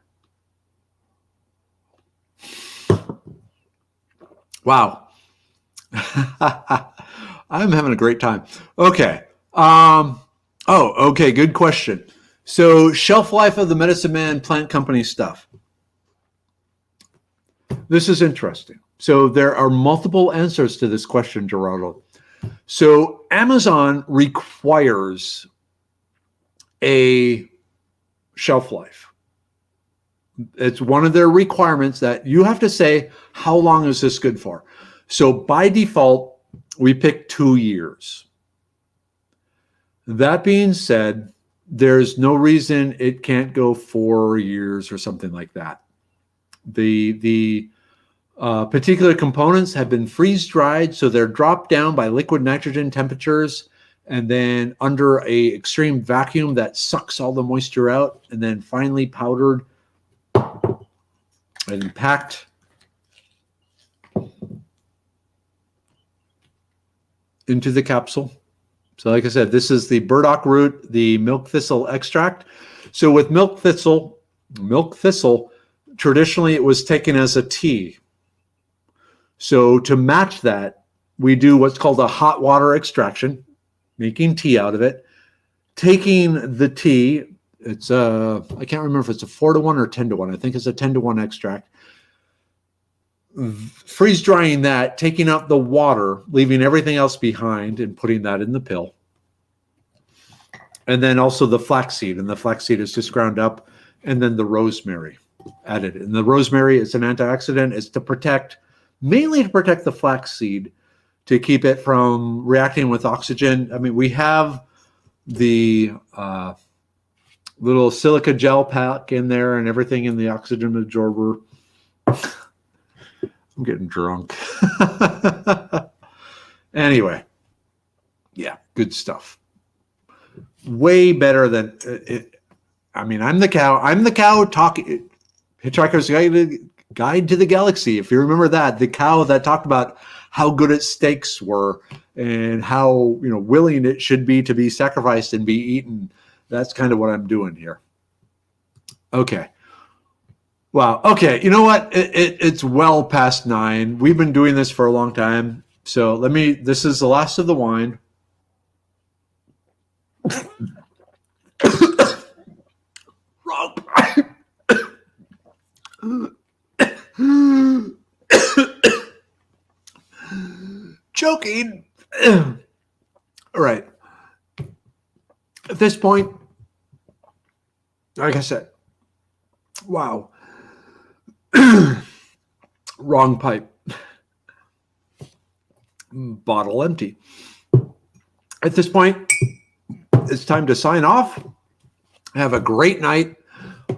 Wow. I'm having a great time. Okay. Okay. Good question. So, shelf life of the Medicine Man Plant Company stuff. This is interesting. So, there are multiple answers to this question, Gerardo. So, Amazon requires a shelf life. It's one of their requirements that you have to say, how long is this good for? So, by default, we pick 2 years. That being said, there's no reason it can't go 4 years or something like that. The particular components have been freeze dried, so they're dropped down by liquid nitrogen temperatures and then under a extreme vacuum that sucks all the moisture out, and then finally powdered and packed into the capsule. So like I said, this is the burdock root, the milk thistle extract. So with milk thistle, traditionally it was taken as a tea. So to match that, we do what's called a hot water extraction, making tea out of it. Taking the tea, it's I can't remember if it's a 4-to-1 or 10-to-1. I think it's a 10-to-1 extract. Freeze drying that, taking out the water, leaving everything else behind, and putting that in the pill. And then also the flaxseed, and the flaxseed is just ground up, and then the rosemary added. And the rosemary is an antioxidant. It's to protect, mainly to protect the flaxseed, to keep it from reacting with oxygen. I mean, we have the little silica gel pack in there and everything in the oxygen absorber. I'm getting drunk. Anyway, yeah, good stuff. Way better than it. I mean, I'm the cow talking. Hitchhiker's Guide to the Galaxy. If you remember that, the cow that talked about how good its steaks were and how willing it should be to be sacrificed and be eaten. That's kind of what I'm doing here. Okay. Wow. Okay. You know what? It's well past 9. We've been doing this for a long time. So this is the last of the wine. Wrong. Choking. All right. At this point, like I said, wow. Wrong pipe. Bottle empty. At this point, it's time to sign off. Have a great night.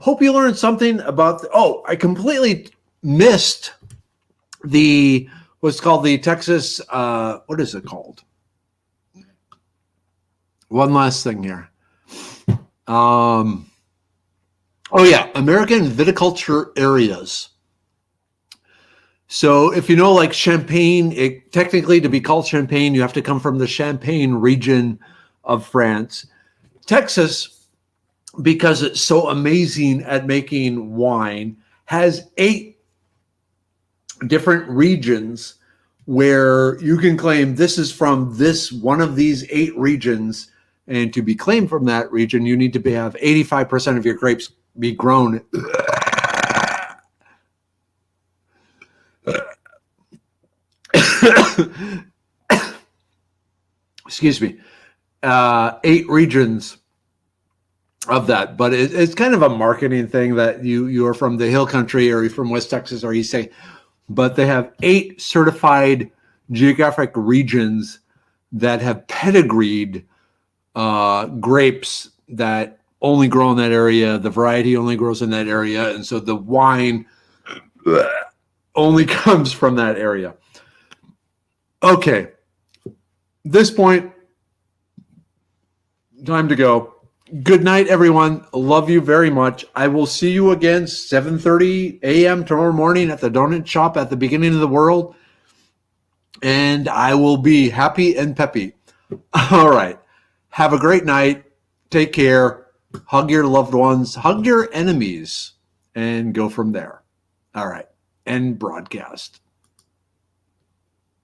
Hope you learned something about I completely missed what's called the Texas, what is it called? One last thing here. American viticulture areas. So if you know, like Champagne, technically to be called Champagne, you have to come from the Champagne region of France. Texas, because it's so amazing at making wine, has 8 different regions where you can claim this is from this one of these 8 regions. And to be claimed from that region, you need to have 85% of your grapes be grown. Excuse me. 8 regions of that, but it's kind of a marketing thing that you're from the hill country or you're from West Texas or East Texas, but they have 8 certified geographic regions that have pedigreed grapes that only grow in that area. The variety only grows in that area. And so the wine only comes from that area. Okay. This point, time to go. Good night, everyone. Love you very much. I will see you again 7:30 a.m. tomorrow morning at the donut shop at the beginning of the world. And I will be happy and peppy. All right. Have a great night. Take care. Hug your loved ones. Hug your enemies. And go from there. All right. End broadcast.